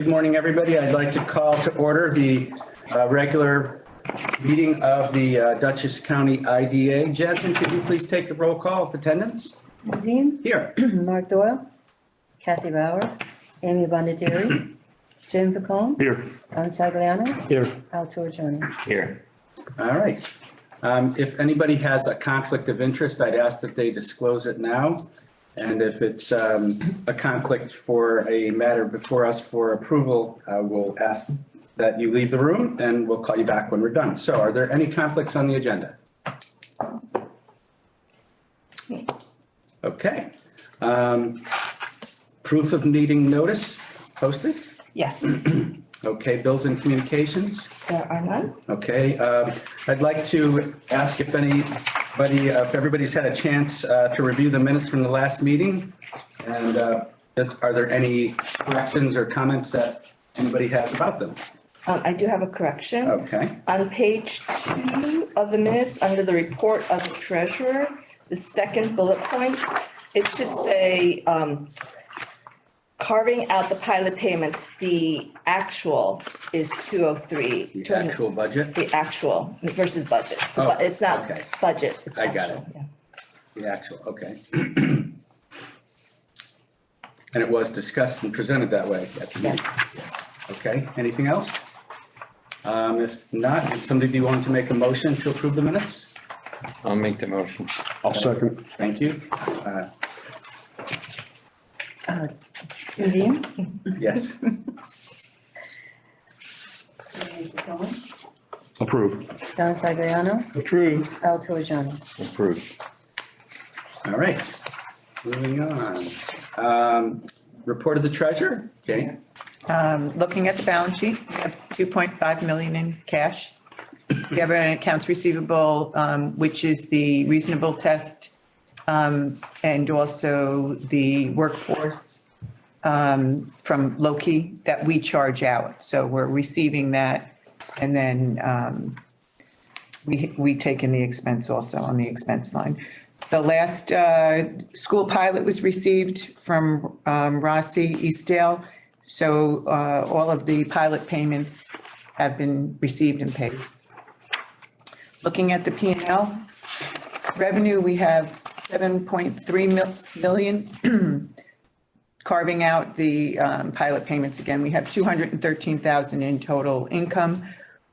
Good morning, everybody. I'd like to call to order the regular meeting of the Dutchess County IDA. Jasmine, could you please take a roll call of attendance? Nadine? Here. Mark Doyle? Kathy Bauer? Amy Bonadiri? Jim Picone? Here. Don Sagliano? Here. Al Torrigiani? Here. All right. If anybody has a conflict of interest, I'd ask that they disclose it now. And if it's a conflict for a matter before us for approval, we'll ask that you leave the room and we'll call you back when we're done. So are there any conflicts on the agenda? Okay. Proof of meeting notice posted? Yes, Okay, bills and communications? there are none. Okay, I'd like to ask if everybody's had a chance to review the minutes from the last meeting. And are there any corrections or comments that anybody has about them? I do have a correction. Okay, On page 2 of the minutes, under the report of the treasurer, the second bullet point, it should say, carving out the pilot payments, the actual is 203. the actual budget, The actual versus budget. So Oh, it's not okay. budget, it's I got actual, it. yeah. the actual, okay. And it was discussed and presented that way at the meeting? Yes. Okay, anything else? If not, would somebody be willing to make a motion to approve the minutes? I'll make the motion. I'll second. Thank you. Nadine? Yes, Approve. Don Sagliano? Approved. Al Torrigiani? Approved. all right. Moving on. Report of the treasurer, Jane? Looking at the balance sheet, we have 2.5 million in cash. We have an accounts receivable, which is the reasonable test, and also the workforce from Loki that we charge out. So we're receiving that, and then we take in the expense also on the expense line. The last school pilot was received from Rossi Eastdale. So all of the pilot payments have been received and paid. Looking at the P&L, revenue, we have 7.3 million. Carving out the pilot payments again, we have 213,000 in total income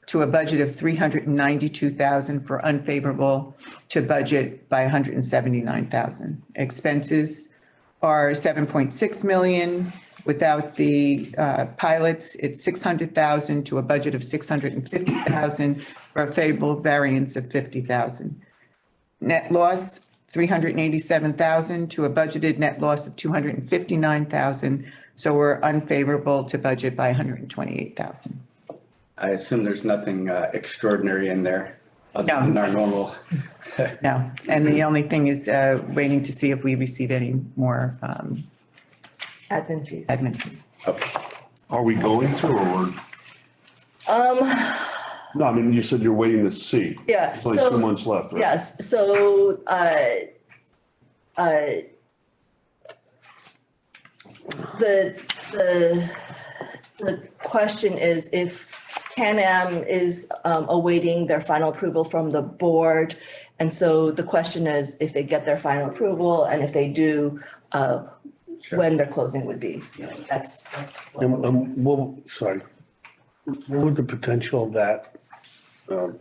to a budget of 392,000 for unfavorable to budget by 179,000. Expenses are 7.6 million. Without the pilots, it's 600,000 to a budget of 650,000 for a favorable variance of 50,000. Net loss, 387,000 to a budgeted net loss of 259,000. So we're unfavorable to budget by 128,000. I assume there's nothing extraordinary in there other No. than our normal. No, and the only thing is waiting to see if we receive any more Admin fees. admin fees. Okay. Are we going to or? No, I mean, you said you're waiting to see. Yeah, It's only so- 2 months left, right? Yes, so, the question is if Can-Am is awaiting their final approval from the board. And so the question is if they get their final approval and if they do, when their closing would be. So that's Sorry, what would the potential of that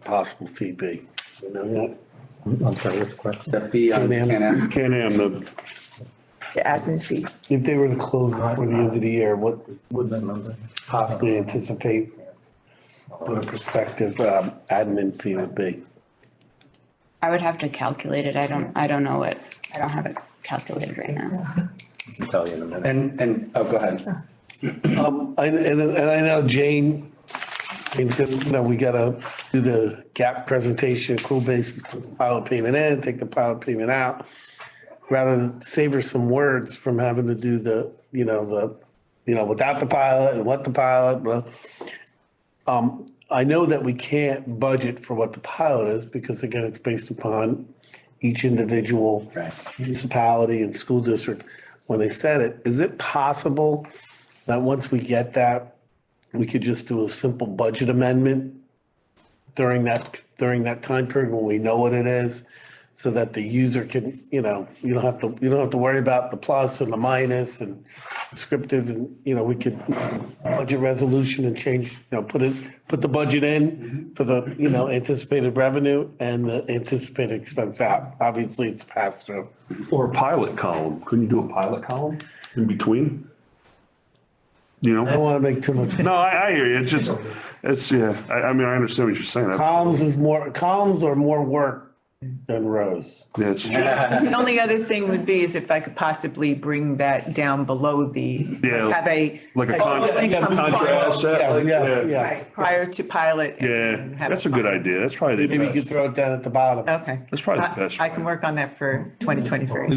possible fee be? You know that? I'm sorry, what's the question? The fee on Can-Am. Can-Am, the admin fee. If they were to close before the end of the year, what would That number? possibly anticipate what a prospective admin fee would be? I would have to calculate it. I don't know it. I don't have it calculated right now. I'll tell you in a minute. And, oh, go ahead. And I know Jane, we gotta do the gap presentation, accrual basis, put the pilot payment in, take the pilot payment out. Rather than savor some words from having to do without the pilot and what the pilot, but I know that we can't budget for what the pilot is because again, it's based upon each individual Right. municipality and school district when they set it. Is it possible that once we get that we could just do a simple budget amendment during that time period when we know what it is, so that the user can, you don't have to worry about the plus and the minus and descriptive, and, we could budget resolution and change, put the budget in for the, anticipated revenue and the anticipated expense out. Obviously, it's passed through. Or a pilot column. Couldn't you do a pilot column in between? I don't want to make too much. No, I hear you. Yeah, I mean, I understand what you're saying. Columns are more work than rows. Yeah, it's true. The only other thing would be is if I could possibly bring that down below Yeah, have a. like a income contrast. Yeah. Right, prior to pilot. and Yeah, have that's a good idea. That's probably the Maybe you could best. throw it down at the bottom. Okay. That's probably the best. I can work on that for 2023.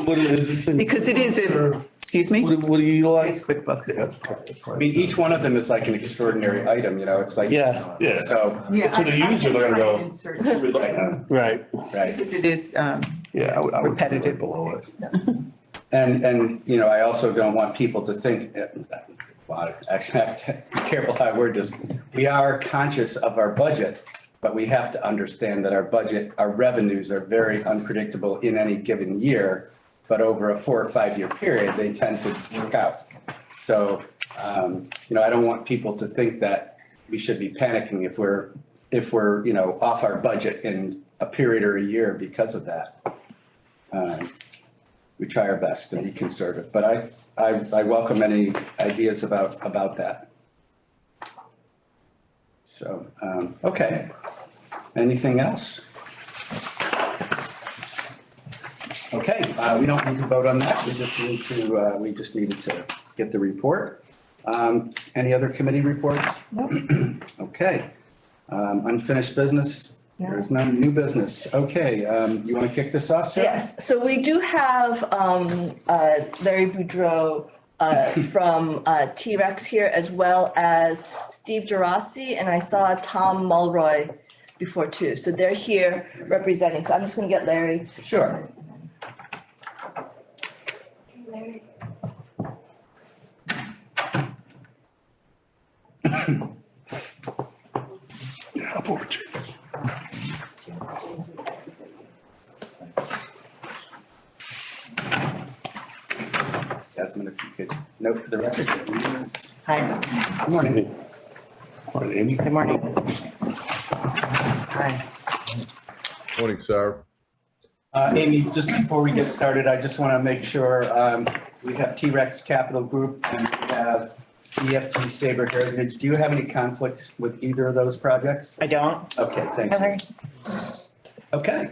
What is this in? Because it is, excuse me? What do you utilize? QuickBooks. I mean, each one of them is like an extraordinary item, it's like. Yeah. Yeah. So, Yeah. To the user, they're gonna go, Right. right. Because it is, yeah, I would put it Repetitive. right below it. And, I also don't want people to think, well, actually, I have to be careful how I word this. We are conscious of our budget, but we have to understand that our revenues are very unpredictable in any given year. But over a 4 or 5 year period, they tend to work out. So, I don't want people to think that we should be panicking if we're, off our budget in a period or a year because of that. We try our best to be conservative, but I welcome any ideas about that. So, okay. Anything else? Okay, we don't need to vote on that. We just needed to get the report. Any other committee reports? Nope. Okay. Unfinished business? There's no new business. Okay, you want to kick this off, Sarah? Yes, so we do have Larry Boudreau from T-Rex here, as well as Steve Gerasi, and I saw Tom Mulroy before too. So they're here representing, so I'm just gonna get Larry. Sure. Yeah, up over James. Jasmine, if you could note for the record. Hi. Good morning. All right, Amy. Good morning. Hi. Morning, Sarah. Amy, just before we get started, I just want to make sure we have T-Rex Capital Group and we have EFG Sabre Heritage. Do you have any conflicts with either of those projects? I don't. Okay, thank you. Okay.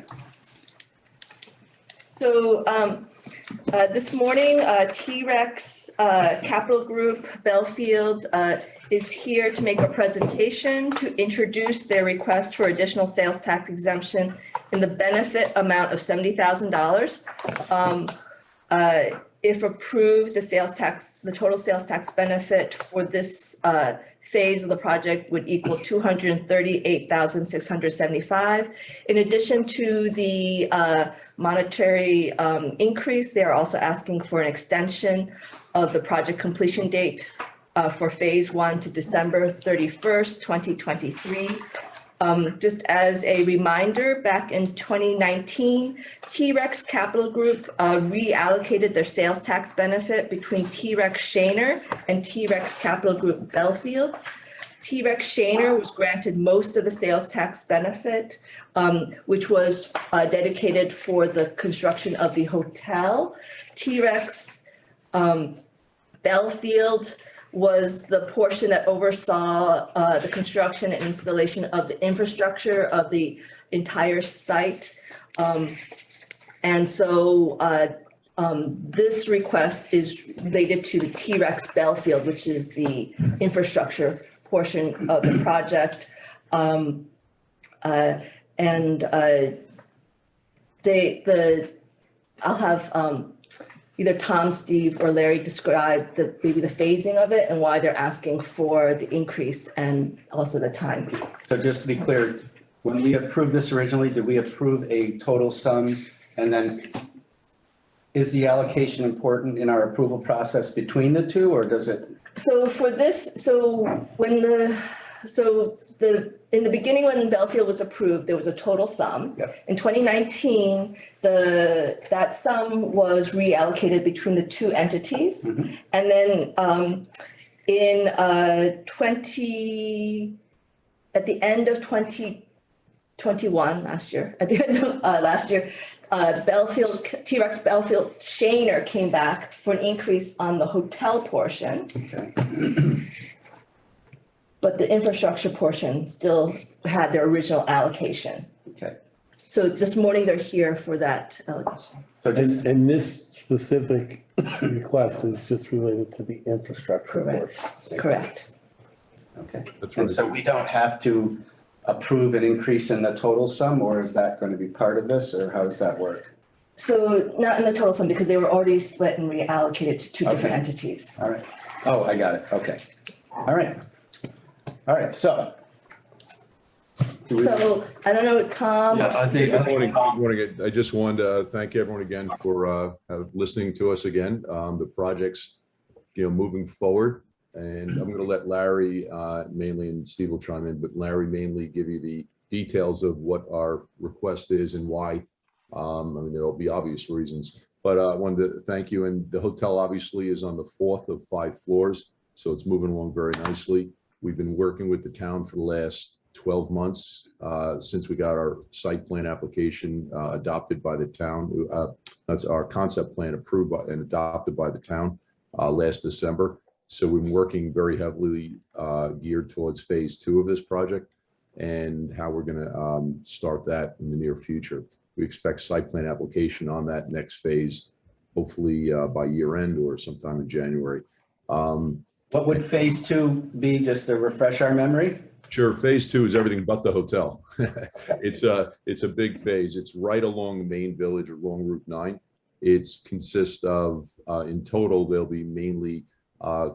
So this morning, T-Rex Capital Group Belfield is here to make a presentation to introduce their request for additional sales tax exemption in the benefit amount of $70,000. If approved, the total sales tax benefit for this phase of the project would equal $238,675. In addition to the monetary increase, they are also asking for an extension of the project completion date for phase 1 to December 31st, 2023. Just as a reminder, back in 2019, T-Rex Capital Group reallocated their sales tax benefit between T-Rex Shaner and T-Rex Capital Group Belfield. T-Rex Shaner was granted most of the sales tax benefit, which was dedicated for the construction of the hotel. T-Rex Belfield was the portion that oversaw the construction and installation of the infrastructure of the entire site. And so this request is related to the T-Rex Belfield, which is the infrastructure portion of the project. I'll have either Tom, Steve, or Larry describe maybe the phasing of it and why they're asking for the increase and also the time. So just to be clear, when we approved this originally, did we approve a total sum? And then is the allocation important in our approval process between the two, or does it So for this, in the beginning, when Belfield was approved, there was a total sum. Yep. In 2019, that sum was reallocated between the two entities. Mm-hmm. And then in at the end of 2021, last year, T-Rex Belfield Shaner came back for an increase on the hotel portion. Okay. But the infrastructure portion still had their original allocation. Okay. So this morning they're here for that allocation. So just, And this specific request is just related to the infrastructure Correct. portion. Correct. okay. That's And right. so we don't have to approve an increase in the total sum, or is that going to be part of this, or how does that work? So not in the total sum because they were already split and reallocated to two different Okay. entities. All right. Oh, I got it. Okay. All right. All right, so. do we- So I don't know, Tom. Yeah, I think, I just wanted to thank everyone again for listening to us again. The project's, moving forward. And I'm going to let Larry mainly, and Steve will chime in, but Larry mainly give you the details of what our request is and why. There'll be obvious reasons, but I wanted to thank you. And the hotel obviously is on the 4th of 5 floors, so it's moving along very nicely. We've been working with the town for the last 12 months since we got our site plan application adopted by the town. That's our concept plan approved by and adopted by the town last December. So we've been working very heavily geared towards phase 2 of this project and how we're going to start that in the near future. We expect site plan application on that next phase, hopefully by year end or sometime in January. What would phase 2 be, just to refresh our memory? Sure. Phase 2 is everything but the hotel. It's a big phase. It's right along the main village along Route 9. It consists of, in total, there'll be mainly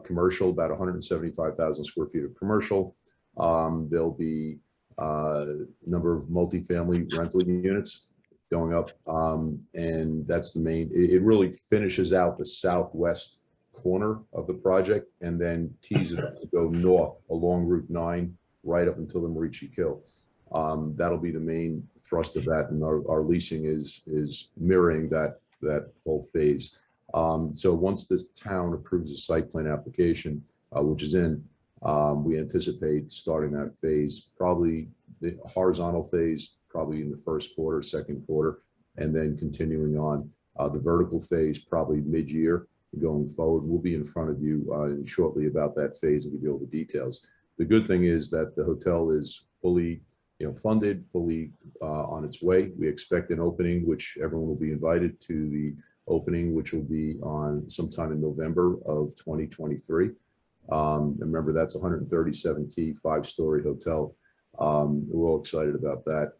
commercial, about 175,000 square feet of commercial. There'll be a number of multifamily rental units going up. And that's the main, it really finishes out the southwest corner of the project and then tees it up to go north along Route 9 right up until the Marici Kill. That'll be the main thrust of that, and our leasing is mirroring that whole phase. So once this town approves a site plan application, which is in, we anticipate starting that phase, probably the horizontal phase, probably in the first quarter, second quarter, and then continuing on the vertical phase, probably mid-year going forward. We'll be in front of you shortly about that phase and give you all the details. The good thing is that the hotel is fully, funded, fully on its way. We expect an opening, which everyone will be invited to the opening, which will be on sometime in November of 2023. Remember, that's 137 key, 5-story hotel. We're all excited about that.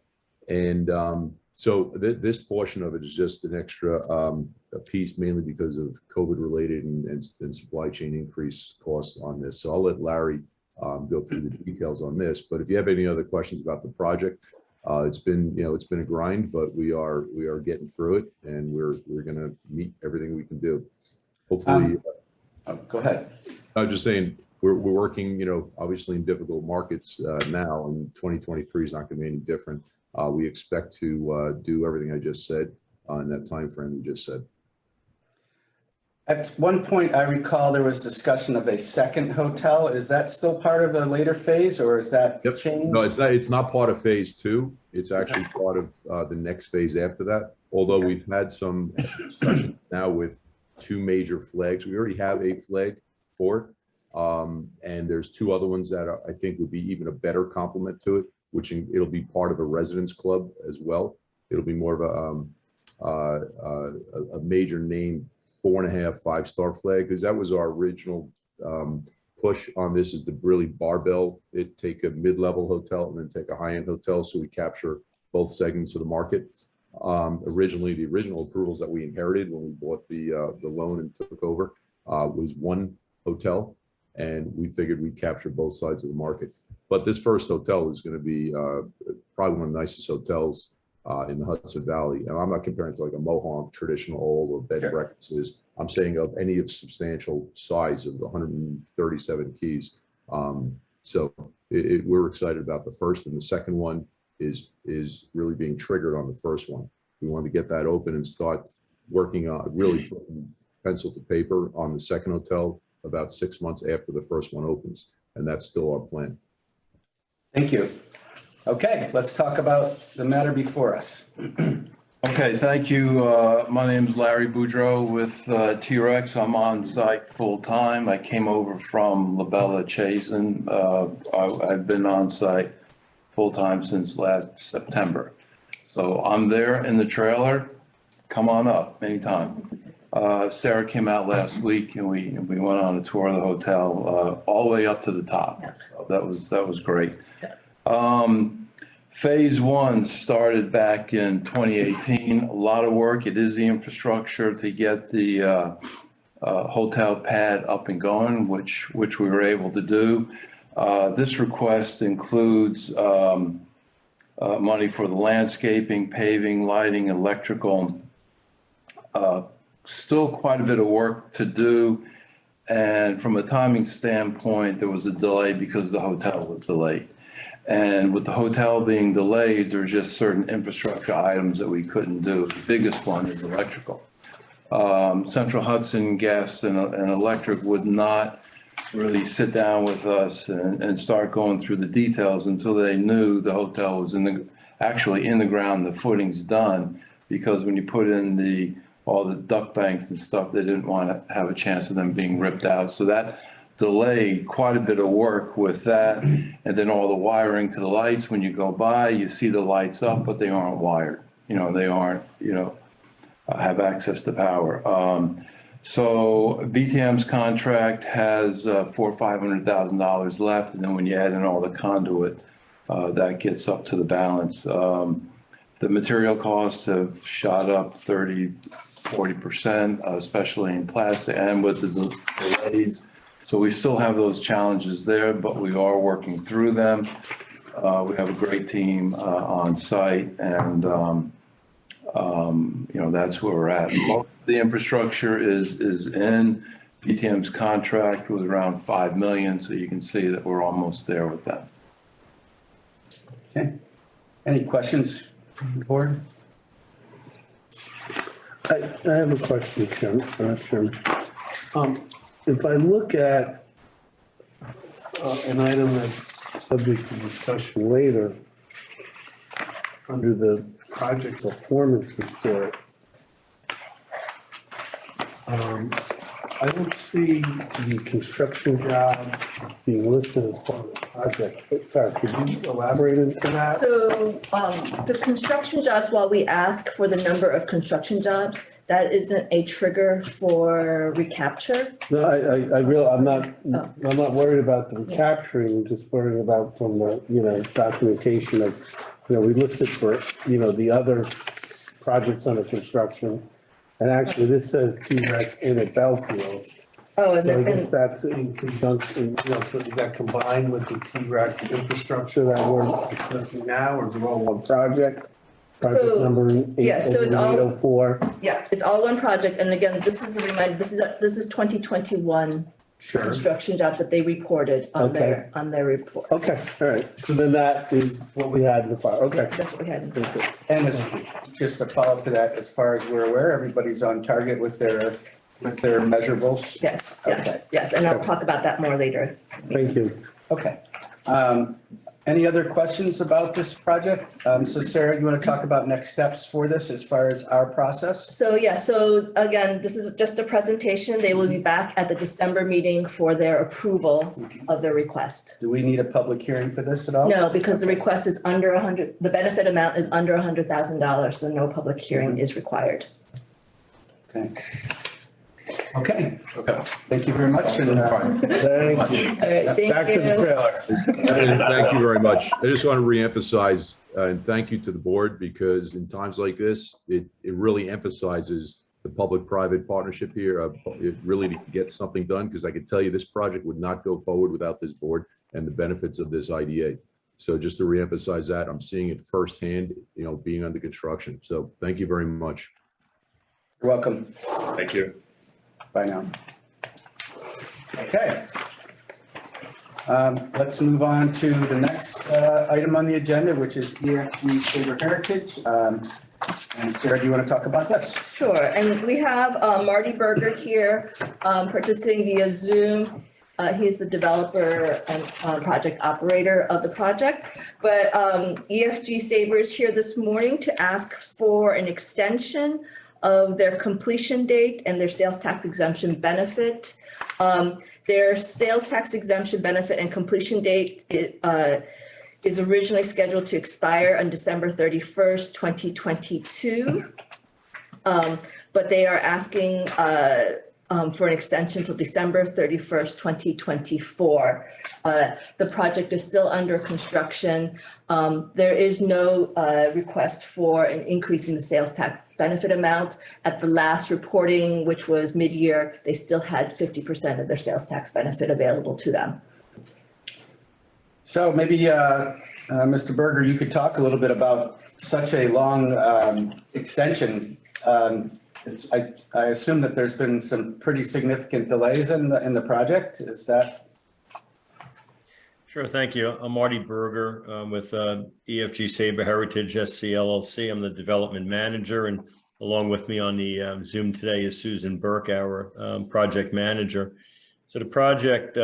And so this portion of it is just an extra a piece, mainly because of COVID related and supply chain increase costs on this. So I'll let Larry go through the details on this. But if you have any other questions about the project, it's been a grind, but we are getting through it, and we're going to meet everything we can do. Hopefully. Go ahead. I was just saying, we're working, obviously in difficult markets now, and 2023 is not going to be any different. We expect to do everything I just said in that time frame we just said. At one point, I recall there was discussion of a second hotel. Is that still part of a later phase, or is that changed? No, it's not part of phase 2. It's actually part of the next phase after that. Although we've had some discussion now with 2 major flags. We already have a flag for it. And there's 2 other ones that I think would be even a better complement to it, which it'll be part of a residence club as well. It'll be more of a major name 4.5, 5-star flag, because that was our original push on this, is to really barbell it, take a mid-level hotel and then take a high-end hotel, so we capture both segments of the market. Originally, the original approvals that we inherited when we bought the loan and took over was 1 hotel, and we figured we'd capture both sides of the market. But this first hotel is going to be probably one of the nicest hotels in the Hudson Valley. And I'm not comparing to like a Mohonk traditional old or bed and Sure. breakfasts. I'm saying of any of substantial size of the 137 keys. So we're excited about the first, and the second one is really being triggered on the first one. We want to get that open and start working on really putting pencil to paper on the second hotel about 6 months after the first one opens. And that's still our plan. Thank you. Okay, let's talk about the matter before us. Okay, thank you. My name is Larry Boudreau with T-Rex. I'm on site full-time. I came over from LaBella Chazen. I've been on site full-time since last September. So I'm there in the trailer. Come on up anytime. Sarah came out last week and we went on a tour of the hotel all the way up to the top. So that was great. Phase one started back in 2018. A lot of work. It is the infrastructure to get the hotel pad up and going, which we were able to do. This request includes money for the landscaping, paving, lighting, electrical. Still quite a bit of work to do. And from a timing standpoint, there was a delay because the hotel was delayed. And with the hotel being delayed, there's just certain infrastructure items that we couldn't do. The biggest one is electrical. Central Hudson Gas and Electric would not really sit down with us and start going through the details until they knew the hotel was actually in the ground, the footing's done. Because when you put in all the duct banks and stuff, they didn't want to have a chance of them being ripped out. So that delayed quite a bit of work with that. And then all the wiring to the lights, when you go by, you see the lights up, but they aren't wired. They aren't, have access to power. So BTM's contract has $400,000 or $500,000 left. And then when you add in all the conduit, that gets up to the balance. The material costs have shot up 30–40%, especially in plastic and with the delays. So we still have those challenges there, but we are working through them. We have a great team on site, and that's where we're at. Most of the infrastructure is in. BTM's contract was around $5 million, so you can see that we're almost there with that. Okay. Any questions from the board? I have a question, Chairman. If I look at an item that's subject to discussion later, under the project performance report, I don't see the construction job being listed as part of the project. Sorry, could you elaborate into that? So the construction jobs, while we ask for the number of construction jobs, that isn't a trigger for recapture. No, I'm not worried about the recapturing, I'm just worried about from the, documentation of, we listed for, the other projects under construction. And actually, this says T-Rex in at Belfield. Oh, and So I then, guess that's in conjunction, so is that combined with the T-Rex infrastructure that we're discussing now, or is it all one project? Project So, number yeah, so it's all- 804. yeah, it's all one project. And again, this is a reminder, this is 2021 Sure. construction jobs that they reported on their report. Okay, all right. So then that is what we had in the file. Okay. That's what we had. And just a follow-up to that, as far as we're aware, everybody's on target with their measurables? Yes, Okay. yes, and I'll talk about that more later. Thank you. Okay. Any other questions about this project? So Sarah, you want to talk about next steps for this as far as our process? So again, this is just a presentation. They will be back at the December meeting for their approval of their request. Do we need a public hearing for this at all? No, because the request is under the benefit amount is under $100,000, so no public hearing is required. Okay. Okay. Thank you very much. And, Thank you. All right, thank Back to the you. trailer. Thank you very much. I just want to reemphasize and thank you to the board, because in times like this, it really emphasizes the public-private partnership here. It really to get something done, because I can tell you this project would not go forward without this board and the benefits of this IDA. So just to reemphasize that, I'm seeing it firsthand, being under construction. So thank you very much. You're welcome. Thank you. Bye now. Okay. Let's move on to the next item on the agenda, which is EFG Saber Heritage. And Sarah, do you want to talk about this? Sure, and we have Marty Berger here participating via Zoom. He is the developer and project operator of the project. But EFG Saber is here this morning to ask for an extension of their completion date and their sales tax exemption benefit. Their sales tax exemption benefit and completion date is originally scheduled to expire on December 31st, 2022. But they are asking for an extension till December 31st, 2024. The project is still under construction. There is no request for an increase in the sales tax benefit amount. At the last reporting, which was mid-year, they still had 50% of their sales tax benefit available to them. So maybe, Mr. Berger, you could talk a little bit about such a long extension. I assume that there's been some pretty significant delays in the project. Is that? Sure, thank you. I'm Marty Berger with EFG Saber Heritage SC LLC. I'm the development manager, and along with me on the Zoom today is Susan Burke, our project manager. So the project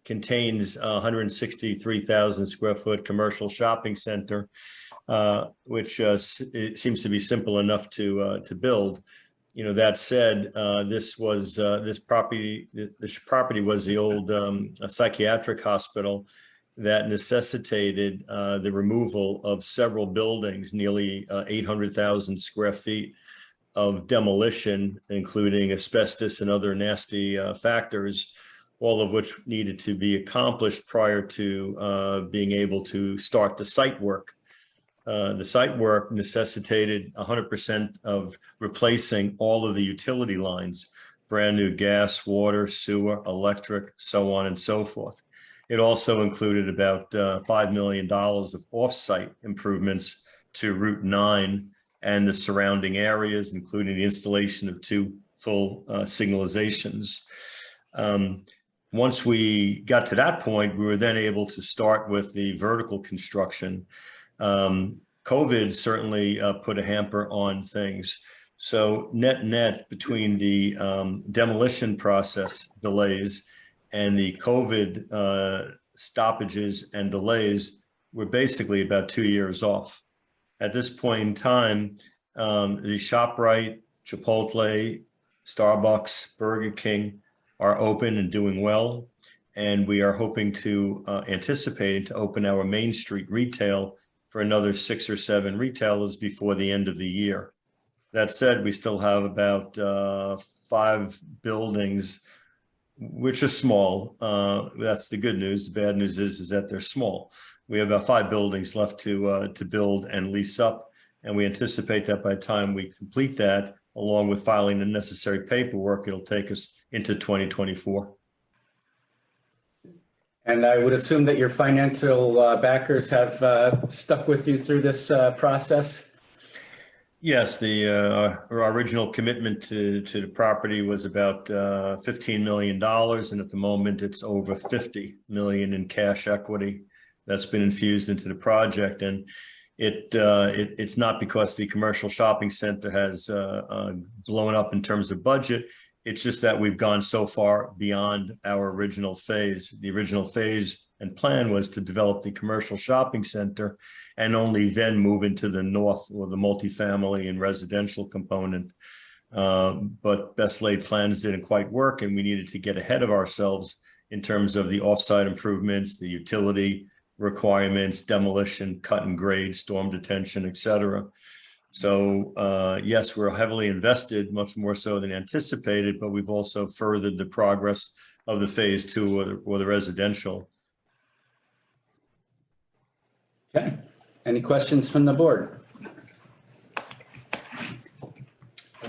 contains a 163,000 square foot commercial shopping center, which it seems to be simple enough to build. That said, this property was the old psychiatric hospital that necessitated the removal of several buildings, nearly 800,000 square feet of demolition, including asbestos and other nasty factors, all of which needed to be accomplished prior to being able to start the site work. The site work necessitated 100% of replacing all of the utility lines, brand new gas, water, sewer, electric, so on and so forth. It also included about $5 million of off-site improvements to Route 9 and the surrounding areas, including the installation of 2 full signalizations. Once we got to that point, we were then able to start with the vertical construction. COVID certainly put a hamper on things. So net between the demolition process delays and the COVID stoppages and delays, we're basically about 2 years off. At this point in time, the ShopRite, Chipotle, Starbucks, Burger King are open and doing well. And we are hoping to anticipating to open our Main Street retail for another 6 or 7 retailers before the end of the year. That said, we still have about 5 buildings, which are small. That's the good news. The bad news is that they're small. We have about 5 buildings left to build and lease up. And we anticipate that by the time we complete that, along with filing the necessary paperwork, it'll take us into 2024. And I would assume that your financial backers have stuck with you through this process? Yes, our original commitment to the property was about $15 million, and at the moment it's over $50 million in cash equity that's been infused into the project. And it's not because the commercial shopping center has blown up in terms of budget. It's just that we've gone so far beyond our original phase. The original phase and plan was to develop the commercial shopping center and only then move into the north or the multifamily and residential component. But best laid plans didn't quite work, and we needed to get ahead of ourselves in terms of the offsite improvements, the utility requirements, demolition, cut and grade, storm detention, et cetera. So yes, we're heavily invested, much more so than anticipated, but we've also furthered the progress of the phase 2 or the residential. Okay. Any questions from the board?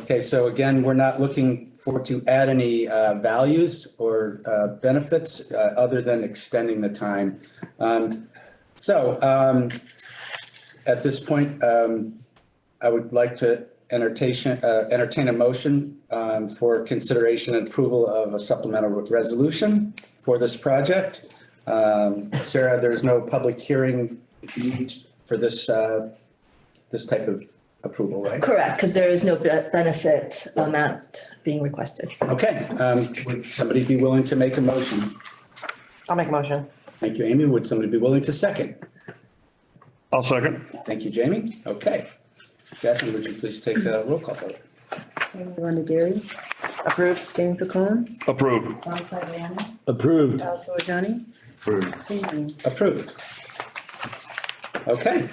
Okay, so again, we're not looking to add any values or benefits other than extending the time. So at this point, I would like to entertain a motion for consideration and approval of a supplemental resolution for this project. Sarah, there's no public hearing needs for this type of approval, right? Correct, because there is no benefit amount being requested. Okay, would somebody be willing to make a motion? I'll make a motion. Thank you, Amy. Would somebody be willing to second? I'll second. Thank you, Jamie. Okay. Catherine, would you please take a roll call vote? Amy Bondieri, Approved. Jane Picone, Approved. Tom Saldana, Approved. Al Torriani, Approved. Jamie. Approved. Okay.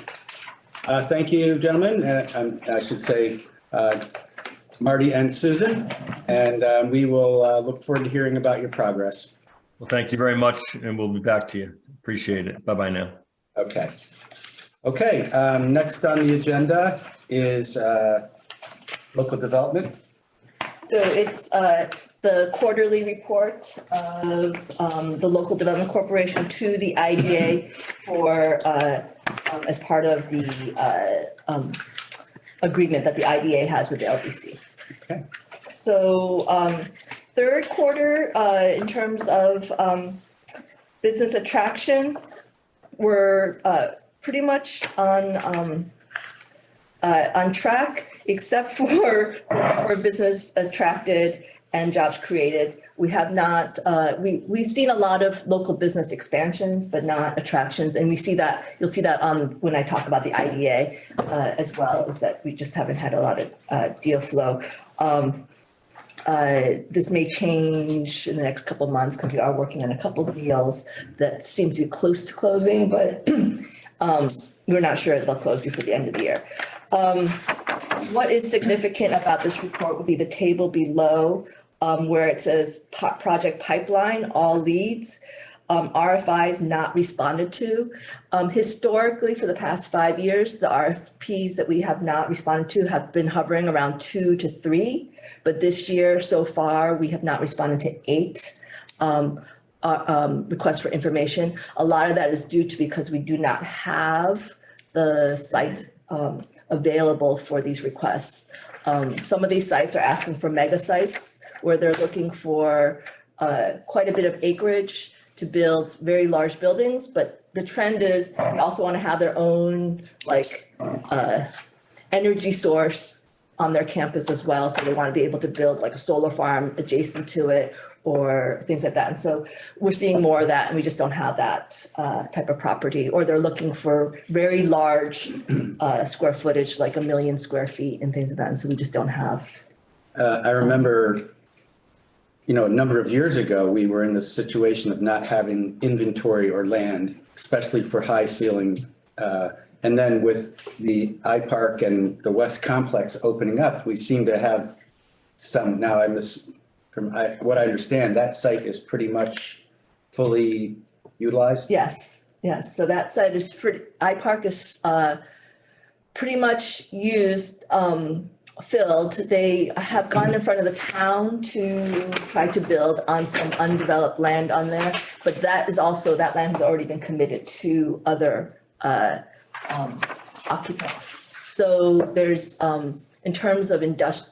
Thank you, gentlemen. I should say Marty and Susan, and we will look forward to hearing about your progress. Well, thank you very much, and we'll be back to you. Appreciate it. Bye-bye now. Okay. Okay, next on the agenda is local development. So it's the quarterly report of the Local Development Corporation to the IDA for, as part of the agreement that the IDA has with the LDC. Okay. So third quarter, in terms of business attraction, we're pretty much on track, except for business attracted and jobs created. We have not, we've seen a lot of local business expansions, but not attractions. And we see that, you'll see that on when I talk about the IDA as well, is that we just haven't had a lot of deal flow. This may change in the next couple of months because we are working on a couple of deals that seem to be close to closing, but we're not sure they'll close before the end of the year. What is significant about this report would be the table below where it says project pipeline, all leads, RFIs not responded to. Historically, for the past 5 years, the RFPs that we have not responded to have been hovering around 2 to 3. But this year, so far, we have not responded to 8 requests for information. A lot of that is due to because we do not have the sites available for these requests. Some of these sites are asking for mega sites where they're looking for quite a bit of acreage to build very large buildings, but the trend is they also want to have their own energy source on their campus as well. So they want to be able to build like a solar farm adjacent to it or things like that. And so we're seeing more of that and we just don't have that type of property, or they're looking for very large square footage, like 1 million square feet and things like that. And so we just don't have. I remember, a number of years ago, we were in the situation of not having inventory or land, especially for high ceiling. And then with the iPark and the West Complex opening up, we seem to have some, now from what I understand, that site is pretty much fully utilized? Yes. So that site is iPark is pretty much used, filled. They have gone in front of the town to try to build on some undeveloped land on there, but that land has already been committed to other occupants. So there's, in terms of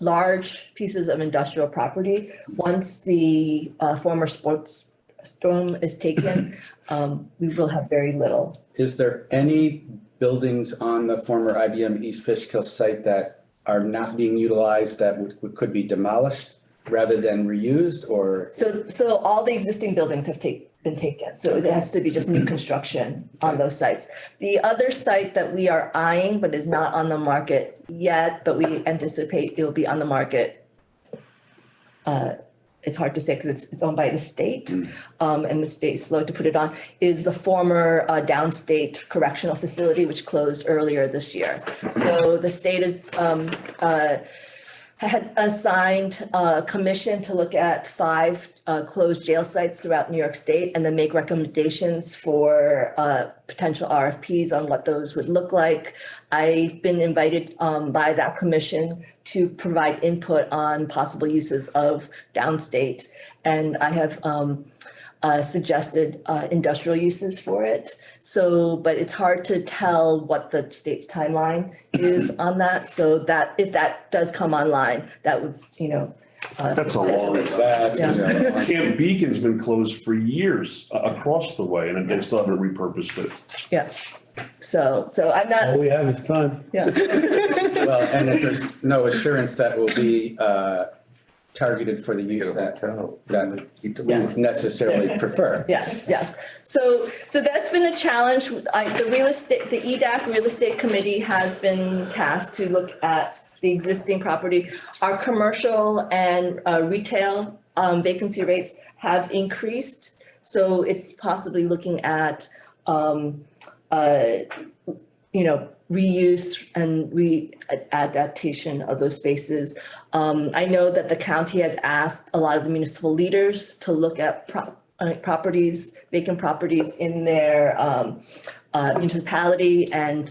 large pieces of industrial property, once the former sports storm is taken, we will have very little. Is there any buildings on the former IBM East Fishkill site that are not being utilized that could be demolished rather than reused, or? So all the existing buildings have been taken. So it has to be just new construction on those sites. The other site that we are eyeing, but is not on the market yet, but we anticipate it will be on the market. It's hard to say because it's owned by the state, and the state's slow to put it on, is the former downstate correctional facility, which closed earlier this year. So the state is had assigned a commission to look at 5 closed jail sites throughout New York State and then make recommendations for potential RFPs on what those would look like. I've been invited by that commission to provide input on possible uses of downstate. And I have suggested industrial uses for it. So, but it's hard to tell what the state's timeline is on that. So that, if that does come online, that would, That's a long. Yeah. Camp Beacon's been closed for years across the way and they still haven't repurposed it. Yeah. So I'm All not, we have is time. yeah. Well, and if there's no assurance that will be targeted for the use that we necessarily prefer. Yes, yes. So that's been a challenge. The EDAC Real Estate Committee has been tasked to look at the existing property. Our commercial and retail vacancy rates have increased. So it's possibly looking at, reuse and adaptation of those spaces. I know that the county has asked a lot of the municipal leaders to look at properties, vacant properties in their municipality and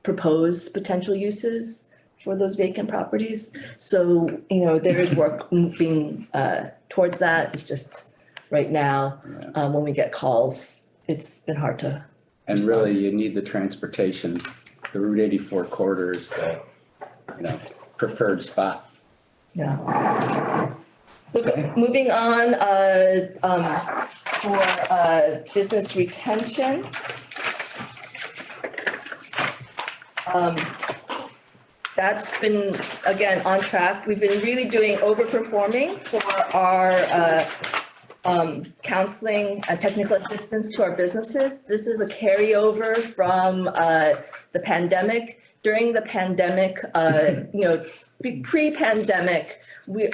propose potential uses for those vacant properties. So, there is work moving towards that. It's just right now, when we get calls, it's been hard to. And really, you need the transportation. The Route 84 corridor is the, preferred spot. Yeah. So moving on, for business retention. That's been, again, on track. We've been really doing overperforming for our counseling and technical assistance to our businesses. This is a carryover from the pandemic. During the pandemic, pre-pandemic,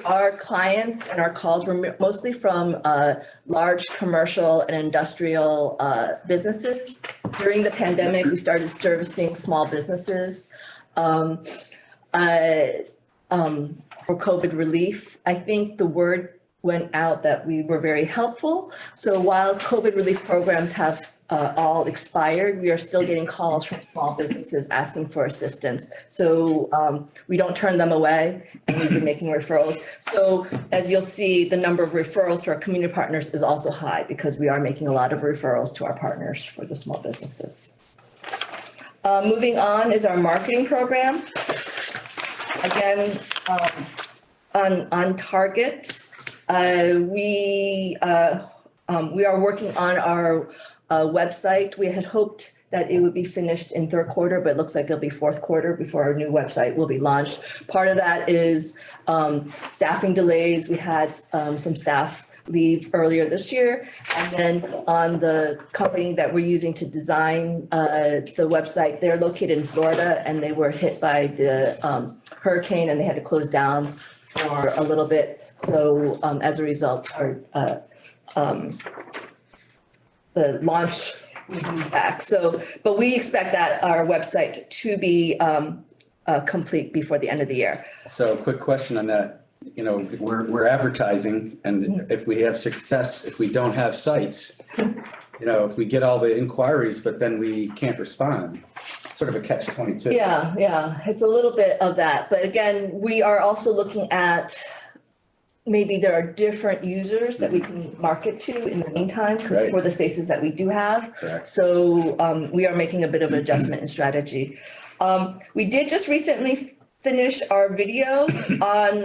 our clients and our calls were mostly from large commercial and industrial businesses. During the pandemic, we started servicing small businesses for COVID relief. I think the word went out that we were very helpful. So while COVID relief programs have all expired, we are still getting calls from small businesses asking for assistance. So we don't turn them away, and we've been making referrals. So as you'll see, the number of referrals to our community partners is also high because we are making a lot of referrals to our partners for the small businesses. Moving on is our marketing program. Again, on target. We are working on our website. We had hoped that it would be finished in third quarter, but it looks like it'll be fourth quarter before our new website will be launched. Part of that is staffing delays. We had some staff leave earlier this year. And then on the company that we're using to design the website, they're located in Florida and they were hit by the hurricane and they had to close down for a little bit. So as a result, the launch will be back. So, but we expect that our website to be complete before the end of the year. So quick question on that. We're advertising, and if we have success, if we don't have sites, if we get all the inquiries, but then we can't respond, sort of a catch-22. Yeah, it's a little bit of that. But again, we are also looking at maybe there are different users that we can market to in the meantime for the spaces that we do have. Correct. So we are making a bit of an adjustment in strategy. We did just recently finish our video on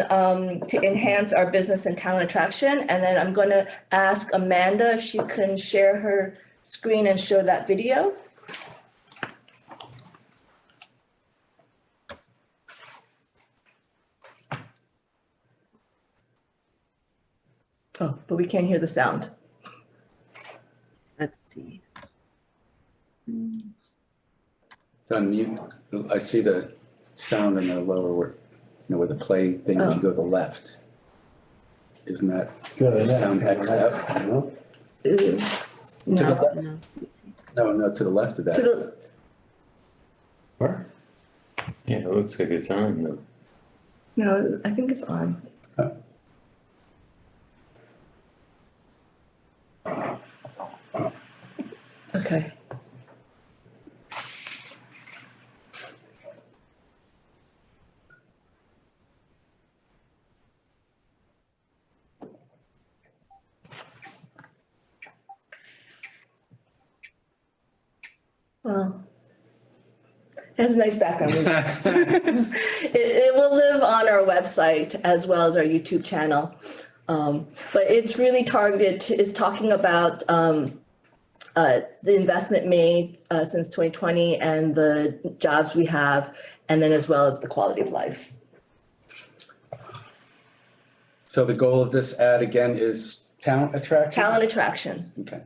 to enhance our business and talent attraction. And then I'm going to ask Amanda if she can share her screen and show that video. Oh, but we can't hear the sound. Let's see. It's on mute. I see the sound in the lower, where the play thing, when you go to the left. Isn't that sound X out? No, to the left of that. Where? Yeah, it looks like it's on though. No, I think it's on. Okay. Well, it has a nice background. It will live on our website as well as our YouTube channel. But it's really targeted to, is talking about the investment made since 2020 and the jobs we have, and then as well as the quality of life. So the goal of this ad again is talent attraction? Talent attraction. Okay.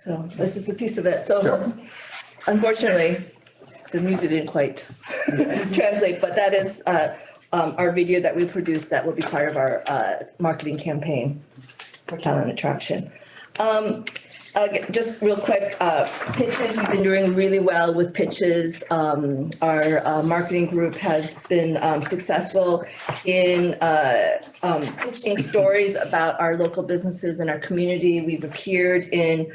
So this is a piece of it. So Sure. unfortunately, the music didn't quite translate, but that is our video that we produced that will be part of our marketing campaign for talent attraction. Just real quick, pitches, we've been doing really well with pitches. Our marketing group has been successful in pitching stories about our local businesses and our community. We've appeared in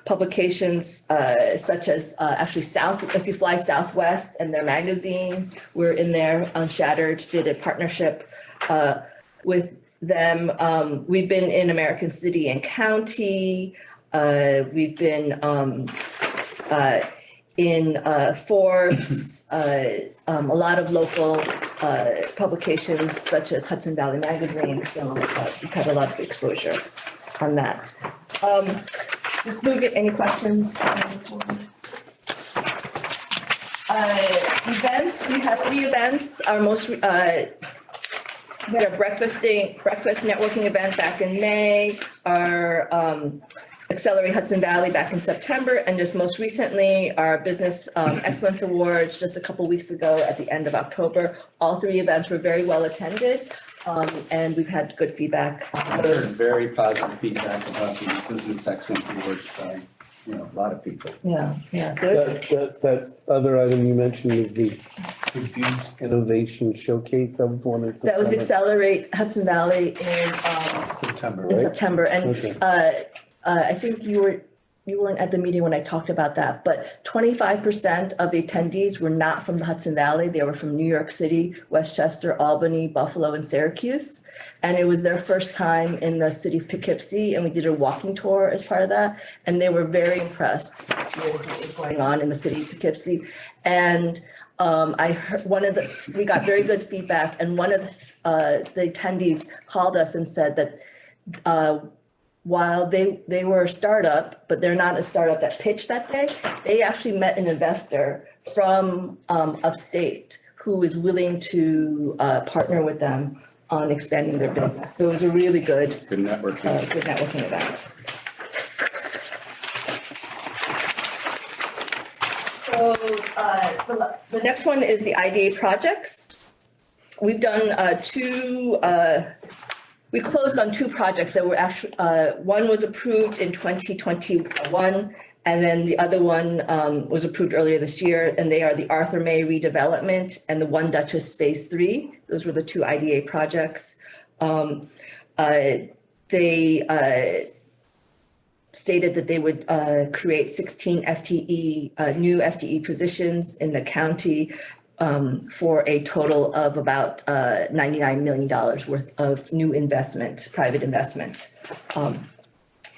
publications such as actually If You Fly Southwest and their magazine, we're in there. Unshattered did a partnership with them. We've been in American City and County. We've been in Forbes, a lot of local publications such as Hudson Valley Magazine. So we've had a lot of exposure on that. Just move it. Any questions? Events, we have 3 events. Our most, we had a breakfast networking event back in May, our Accelerate Hudson Valley back in September, and just most recently, our Business Excellence Awards just a couple weeks ago at the end of October. All 3 events were very well attended, and we've had good feedback on I've heard those. very positive feedback about the Business Excellence Awards by, a lot of people. Yeah, so That other item you mentioned is the Youth Innovation Showcase. That was one in that was September. Accelerate Hudson Valley September, in right? September, and Okay. I think you weren't at the meeting when I talked about that, but 25% of the attendees were not from the Hudson Valley. They were from New York City, Westchester, Albany, Buffalo, and Syracuse. And it was their first time in the city of Poughkeepsie, and we did a walking tour as part of that. And they were very impressed with what was going on in the city of Poughkeepsie. And I heard we got very good feedback, and one of the attendees called us and said that while they were a startup, but they're not a startup that pitched that day, they actually met an investor from upstate who is willing to partner with them on expanding their business. So it was a really good networking. good networking event. So the next one is the IDA projects. We've done we closed on 2 projects that were actually, one was approved in 2021, and then the other one was approved earlier this year, and they are the Arthur May redevelopment and the One Duchess Phase 3. Those were the 2 IDA projects. They stated that they would create 16 new FTE positions in the county, for a total of about $99 million worth of new investment, private investment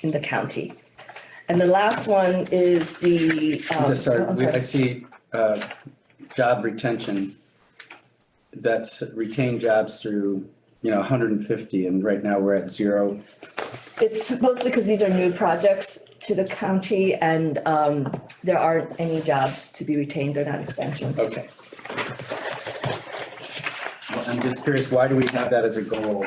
in the county. And the last one is the. I see job retention. That's retained jobs through, 150, and right now we're at 0. It's mostly because these are new projects to the county, and there aren't any jobs to be retained. They're not expansions. Okay. Well, I'm just curious, why do we have that as a goal?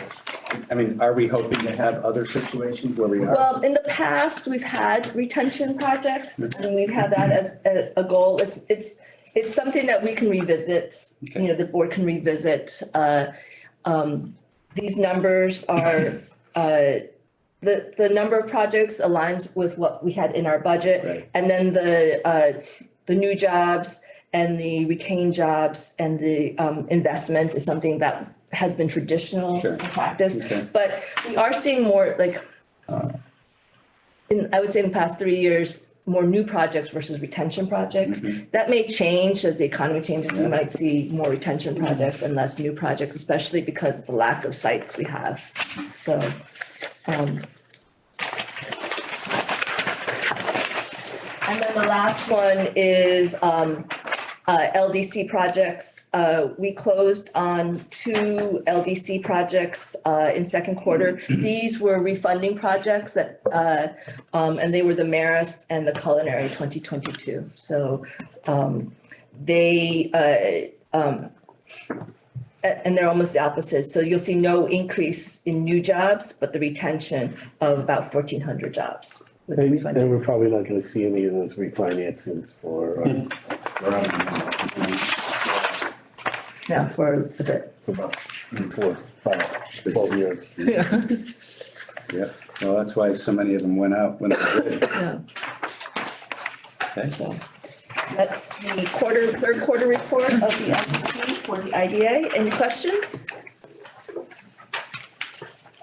I mean, are we hoping to have other situations where we are? Well, in the past, we've had retention projects and we've had that as a goal. It's something that we can revisit, you know, the board can revisit. These numbers are, the number of projects aligns with what we had in our budget. Right. And then the new jobs and the retained jobs and the investment is something that has been traditional Sure. practice. Okay. But we are seeing more like, I would say in the past 3 years, more new projects versus retention projects. That may change as the economy changes. We might see more retention projects and less new projects, especially because of the lack of sites we have. So, and then the last one is LDC projects. We closed on 2 LDC projects in second quarter. These were refunding projects that, and they were the Marist and the Culinary 2022. So and they're almost the opposite. So you'll see no increase in new jobs, but the retention of about 1,400 jobs. with the And refunding. we're probably not gonna see any of those refinancings for Now for a bit. about 4, 5, 12 years. Yeah, well, that's why so many of them went out when they did. Yeah. Okay. So that's the third quarter report of the LDC for the IDA. Any questions?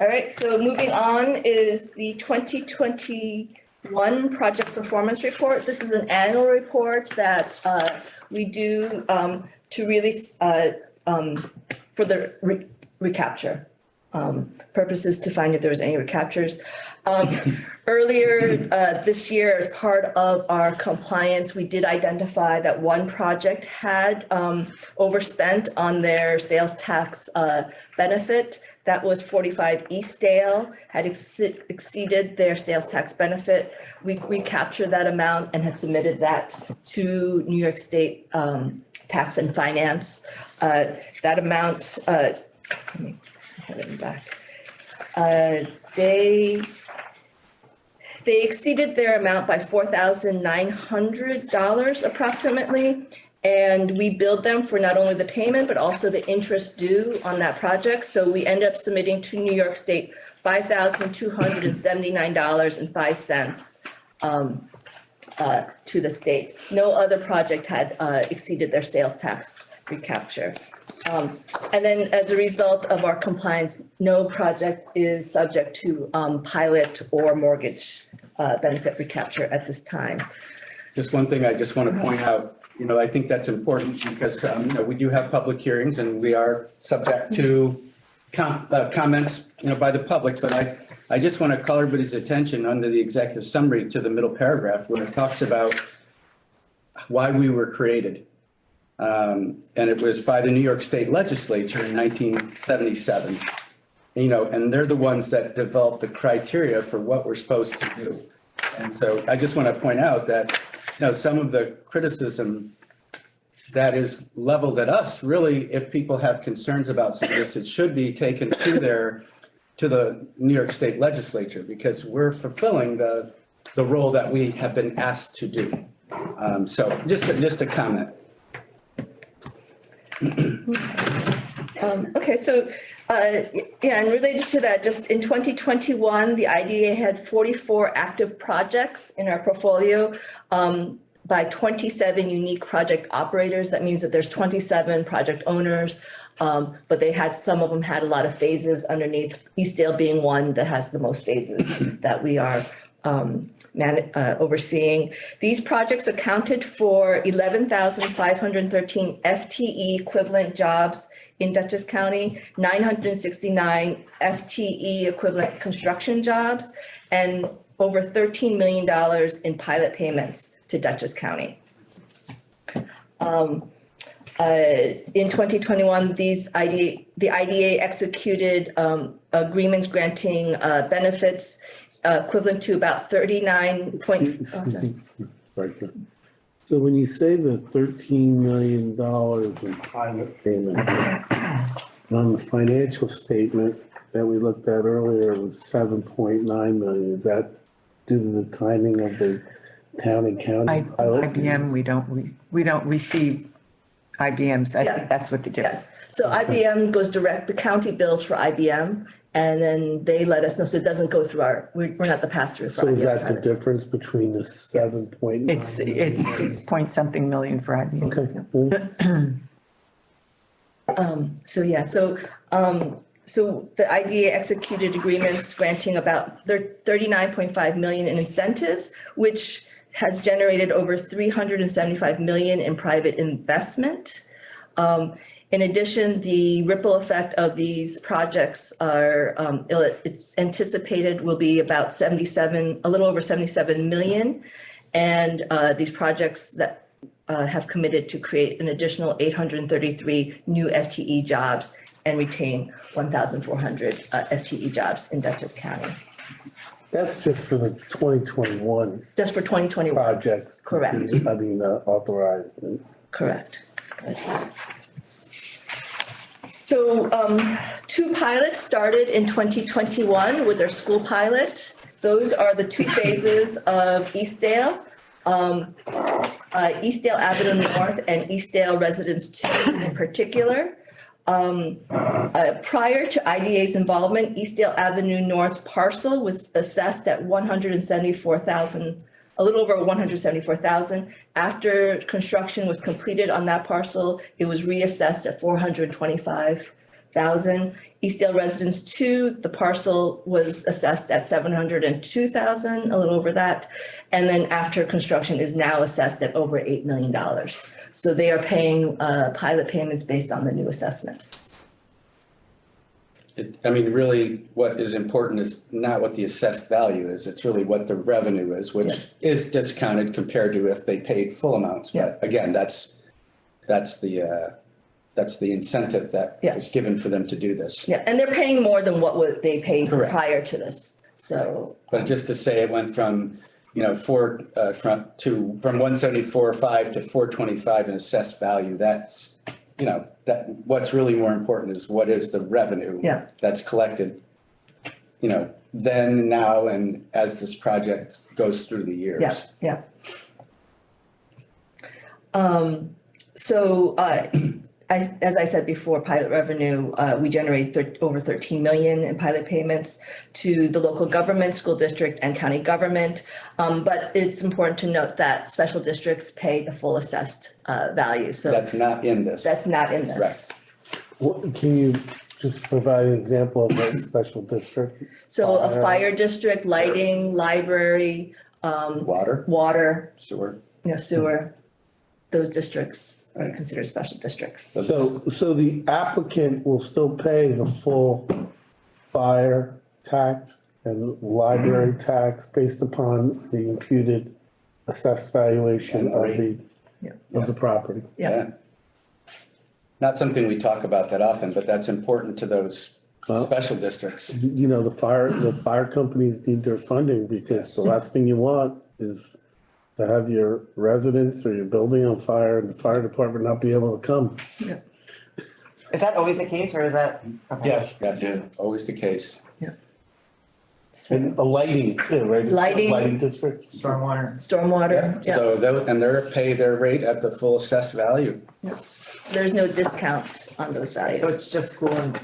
All right, so moving on is the 2021 project performance report. This is an annual report that we do to really for the recapture purposes, to find if there was any recaptures. Earlier this year, as part of our compliance, we did identify that one project had overspent on their sales tax benefit. That was 45 Eastdale, had exceeded their sales tax benefit. We recaptured that amount and had submitted that to New York State Tax and Finance. That amount, let me have it back. They exceeded their amount by $4,900 approximately. And we billed them for not only the payment, but also the interest due on that project. So we ended up submitting to New York State $5,279.05 to the state. No other project had exceeded their sales tax recapture. And then as a result of our compliance, no project is subject to pilot or mortgage benefit recapture at this time. Just one thing I just want to point out, you know, I think that's important because, you know, we do have public hearings and we are subject to comments, you know, by the public, but I just want to call everybody's attention under the executive summary to the middle paragraph where it talks about why we were created. And it was by the New York State Legislature in 1977. You know, and they're the ones that developed the criteria for what we're supposed to do. And so I just want to point out that, you know, some of the criticism that is leveled at us, really, if people have concerns about some of this, it should be taken to the New York State Legislature, because we're fulfilling the role that we have been asked to do. So just a comment. Okay, so, yeah, and related to that, just in 2021, the IDA had 44 active projects in our portfolio by 27 unique project operators. That means that there's 27 project owners, but some of them had a lot of phases underneath, Eastdale being one that has the most phases that we are overseeing. These projects accounted for 11,513 FTE equivalent jobs in Dutchess County, 969 FTE equivalent construction jobs, and over $13 million in pilot payments to Dutchess County. In 2021, the IDA executed agreements granting benefits equivalent to about 39 point. So when you say the $13 million in pilot payment on the financial statement, that we looked at earlier was 7.9 million. Is that due to the timing of the town and county pilot? IBM, we don't receive IBMs. I Yeah. think that's what the difference. Yes, so IBM goes direct, the county bills for IBM, and then they let us know, so it doesn't go through we're not the pass-through for So is IBM. that the difference between the 7.9? It's point something million for IBM. Okay. So the IDA executed agreements granting about 39.5 million in incentives, which has generated over 375 million in private investment. In addition, the ripple effect of these projects are, it's anticipated will be about a little over 77 million. And these projects that have committed to create an additional 833 new FTE jobs and retain 1,400 FTE jobs in Dutchess County. That's just for the 2021 Just for 2021, projects. Correct. Authorized. correct. So 2 pilots started in 2021 with their school pilot. Those are the 2 phases of Eastdale. Eastdale Avenue North and Eastdale Residence 2 in particular. Prior to IDA's involvement, Eastdale Avenue North parcel was assessed at 174,000, a little over 174,000. After construction was completed on that parcel, it was reassessed at 425,000. Eastdale Residence 2, the parcel was assessed at 702,000, a little over that. And then after construction is now assessed at over $8 million. So they are paying pilot payments based on the new assessments. Really, what is important is not what the assessed value is, it's really what the revenue is, which Yes. is discounted compared to if they paid full amounts. Yeah. But again, that's the incentive that Yeah. is given for them to do this. Yeah, and they're paying more than what they paid Correct. prior to this, so. But just to say it went from, from 174.5 to 425 in assessed value, that's, that what's really more important is what is the revenue Yeah. that's collected, then, now, and as this project goes through the years. Yeah, yeah. As I said before, pilot revenue, we generate over 13 million in pilot payments to the local government, school district, and county government. But it's important to note that special districts pay the full assessed value, so. That's not in this. That's not in this. Can you just provide an example of a special district? So a fire district, lighting, library, water, Sewer. Sewer, those districts are considered special districts. So the applicant will still pay the full fire tax and library tax based upon the imputed assessed valuation of the property. Yeah. Not something we talk about that often, but that's important to those special districts. The fire companies need their funding because the last thing you want is to have your residence or your building on fire and the fire department not be able to come. Is that always the case or is that? Okay. Yes. That's always the case. And a lighting too, right? Lighting. Lighting district. Stormwater. Yeah. So they're pay their rate at the full assessed value. There's no discount on those values. So it's just school and.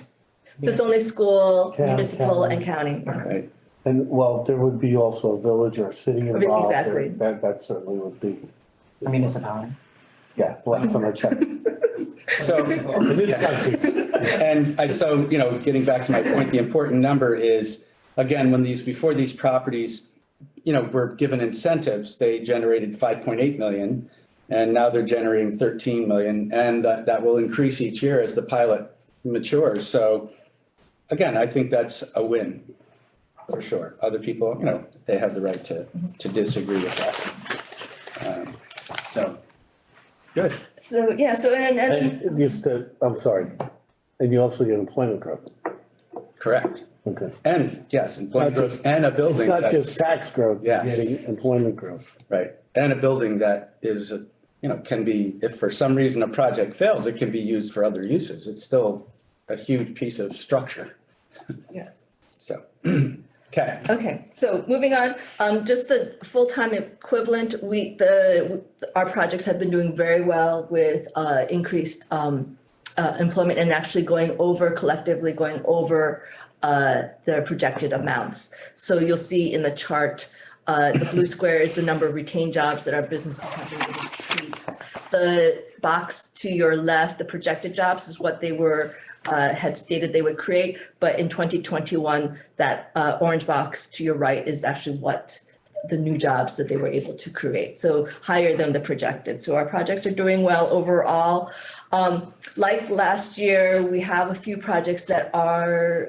So it's only school, Town, municipal, county. and county. Right. And there would be also a village or a city involved. Exactly. That certainly would be. A municipality. Yeah, last time I checked. So, In this country. and getting back to my point, the important number is, again, before these properties, were given incentives, they generated 5.8 million. And now they're generating 13 million, and that will increase each year as the pilot matures. So again, I think that's a win for sure. Other people, they have the right to disagree with that. Good. So, yeah, And I'm sorry, and you also get employment growth. Correct. Okay. And yes, employment growth and a building. It's not that's- just tax growth, you're Yes. getting employment growth. Right. And a building that is, can be, if for some reason a project fails, it can be used for other uses. It's still a huge piece of structure. Yeah. So, okay. Okay, so moving on, just the full-time equivalent, our projects have been doing very well with increased employment and actually collectively going over their projected amounts. So you'll see in the chart, the blue square is the number of retained jobs that our businesses have been able to keep. The box to your left, the projected jobs, is what they had stated they would create, but in 2021, that orange box to your right is actually what the new jobs that they were able to create, so higher than the projected. So our projects are doing well overall. Like last year, we have a few projects that are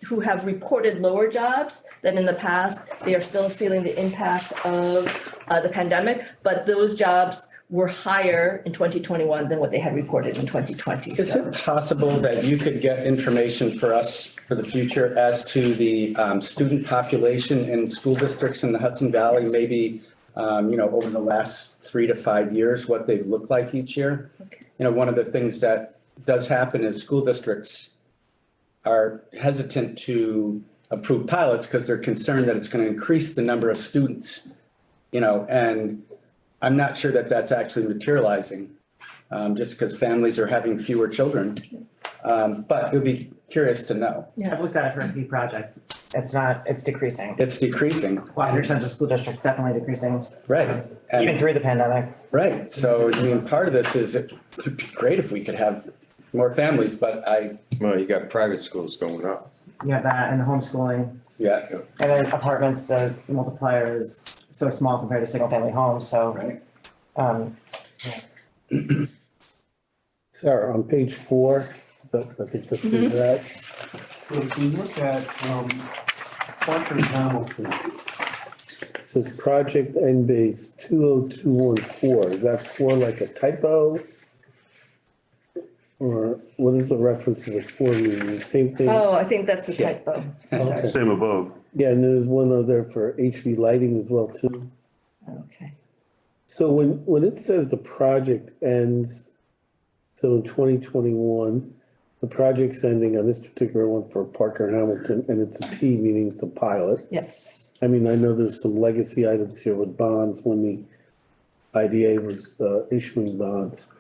who have reported lower jobs than in the past. They are still feeling the impact of the pandemic, but those jobs were higher in 2021 than what they had reported in 2020. Is it possible that you could get information for us for the future as to the student population in school districts in the Hudson Valley, maybe, over the last 3 to 5 years, what they've looked like each year? Okay. One of the things that does happen is school districts are hesitant to approve pilots because they're concerned that it's going to increase the number of students, and I'm not sure that that's actually materializing, just because families are having fewer children. But it would be curious to know. I've looked at it for a few projects. It's decreasing. It's decreasing. 100% of school districts definitely decreasing. Right. And- Even through the pandemic. Right. So, part of this is it would be great if we could have more families, but Well, you got private schools going up. You have that and the homeschooling. yeah. And then apartments, the multiplier is so small compared to single family homes, so. Right. Sarah, on page 4, I think this is that. So if you look at, Parker Hamilton, it says project end base 20214, is that for like a typo? Or what is the reference to the 4 meaning, same thing? Oh, I think that's a typo. Okay. Same above. Yeah, and there's one other for HV lighting as well too. Okay. So when it says the project ends, so in 2021, the project's ending on this particular one for Parker Hamilton, and it's a P, meaning it's a pilot. Yes. I mean, I know there's some legacy items here with bonds when the IDA was issuing bonds.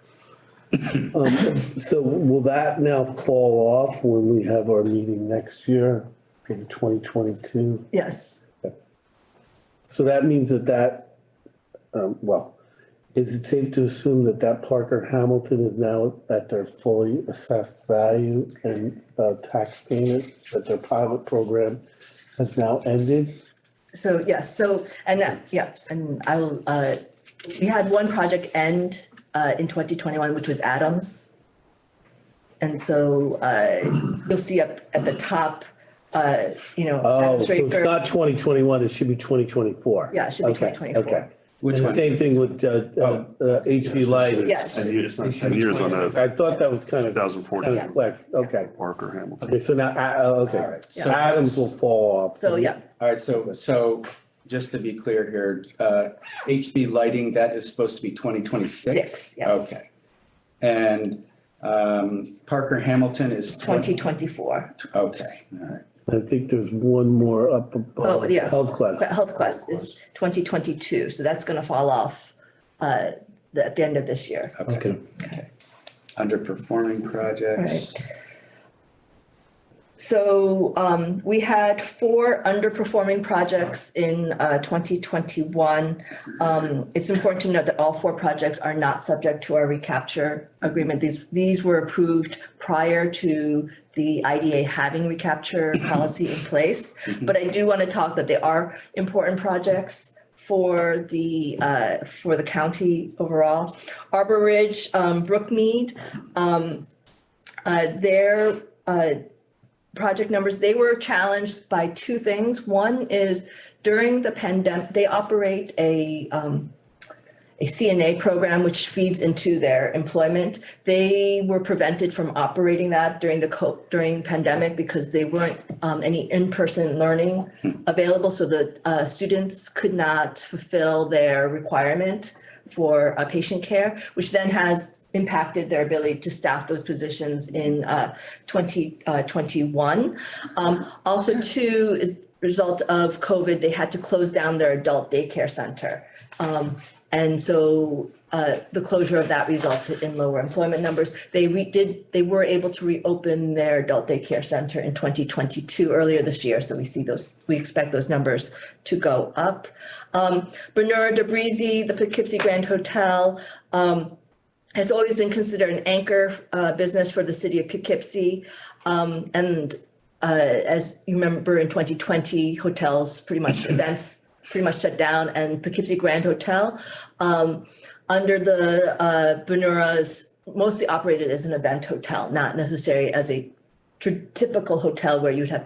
So will that now fall off when we have our meeting next year for the 2022? Yes. So that means that, is it safe to assume that Parker Hamilton is now at their fully assessed value and tax payment, that their pilot program has now ended? So, yes, and I will, we had one project end in 2021, which was Adams. And so you'll see up at the top, Oh, Adams so it's Raker. not 2021, it should be 2024? Yeah, it should be Okay, 2024. Okay. Which And the one? same thing with HV lighting. Yes. And it's not 10 years on that. I thought that was kind of 2014. quick, okay. Parker Hamilton. Okay, so now, okay, All right. so Adams will fall off. So, yeah, All right. So just to be clear here, HV lighting, that is supposed to be 2026? 6, yes. Okay. And Parker Hamilton is 2024. Okay, all right. I think there's one more up above. Oh, yes. Health class. Health Quest is 2022, so that's gonna fall off at the end of this year. Okay. Underperforming projects. Right. So we had 4 underperforming projects in 2021. It's important to note that all 4 projects are not subject to our recapture agreement. These were approved prior to the IDA having recapture policy in place. But I do want to talk that they are important projects for the county overall. Arbor Ridge, Brookmead, their project numbers, they were challenged by 2 things. One is during the pandemic, they operate a CNA program which feeds into their employment. They were prevented from operating that during pandemic because they weren't any in-person learning available, so the students could not fulfill their requirement for patient care, which then has impacted their ability to staff those positions in 2021. Also too, is result of COVID, they had to close down their adult daycare center. And so the closure of that resulted in lower employment numbers. They were able to reopen their adult daycare center in 2022 earlier this year. So we expect those numbers to go up. Bernura de Breezy, the Poughkeepsie Grand Hotel, has always been considered an anchor business for the city of Poughkeepsie. As you remember, in 2020, hotels events pretty much shut down, and Poughkeepsie Grand Hotel, under the Bernura's, mostly operated as an event hotel, not necessarily as a typical hotel where you'd have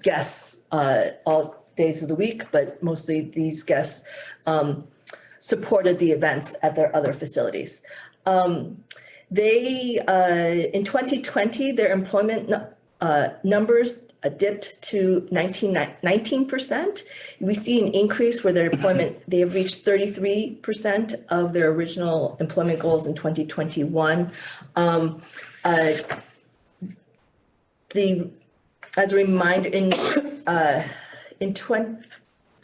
guests all days of the week, but mostly these guests supported the events at their other facilities. They in 2020, their employment numbers dipped to 19%. We see an increase where their employment, they have reached 33% of their original employment goals in 2021. As a reminder,